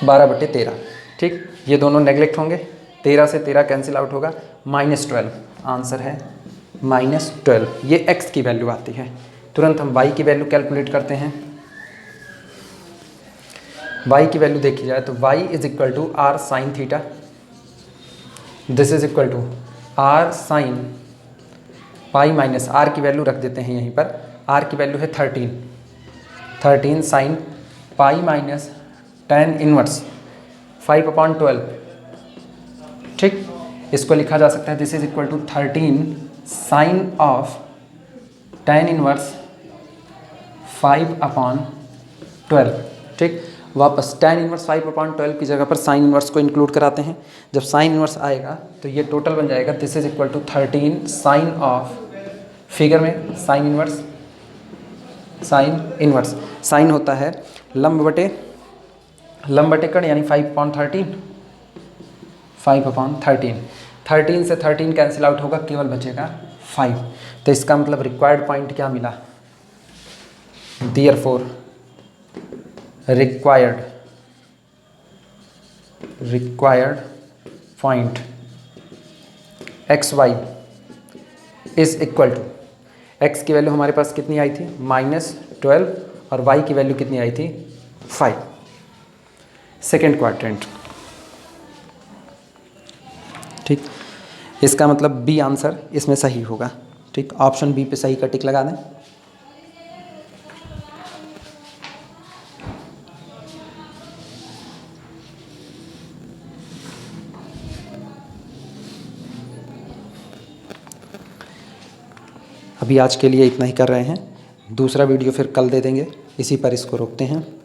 12/13। ठीक, ये दोनों नेगलेक्ट होंगे, 13 से 13 कैंसिल आउट होगा, -12 आंसर है, -12। ये x की वैल्यू आती है। तुरंत हम y की वैल्यू कैलकुलेट करते हैं। y की वैल्यू देखी जाए तो y is equal to r sine theta, this is equal to r sine pi minus, r की वैल्यू रख देते हैं यहीं पर, आर की वैल्यू है 13 sine pi minus tan inverse 5/12। ठीक, इसको लिखा जा सकता है, this is equal to 13 sine of tan inverse 5/12। ठीक, वापस tan इनवर्स 5/12 की जगह पर sin इनवर्स को इंक्लूड कराते हैं। जब sin इनवर्स आएगा तो ये टोटल बन जाएगा, this is equal to 13 sine of, figure में साइन इनवर्स साइन होता है लंब बटे कण, यानी 5/13, 13 से 13 कैंसिल आउट होगा, केवल बचेगा 5। तो इसका मतलब रिक्वायर्ड पॉइंट क्या मिला, therefore required point XY is equal to, x की वैल्यू हमारे पास कितनी आई थी -12 और y की वैल्यू कितनी आई थी 5। सेकेंड क्वाड्रेंट, ठीक, इसका मतलब बी आंसर इसमें सही होगा। ठीक, ऑप्शन बी पे सही का टिक लगा दें। अभी आज के लिए इतना ही कर रहे हैं, दूसरा वीडियो फिर कल दे देंगे, इसी पर इसको रोकते हैं।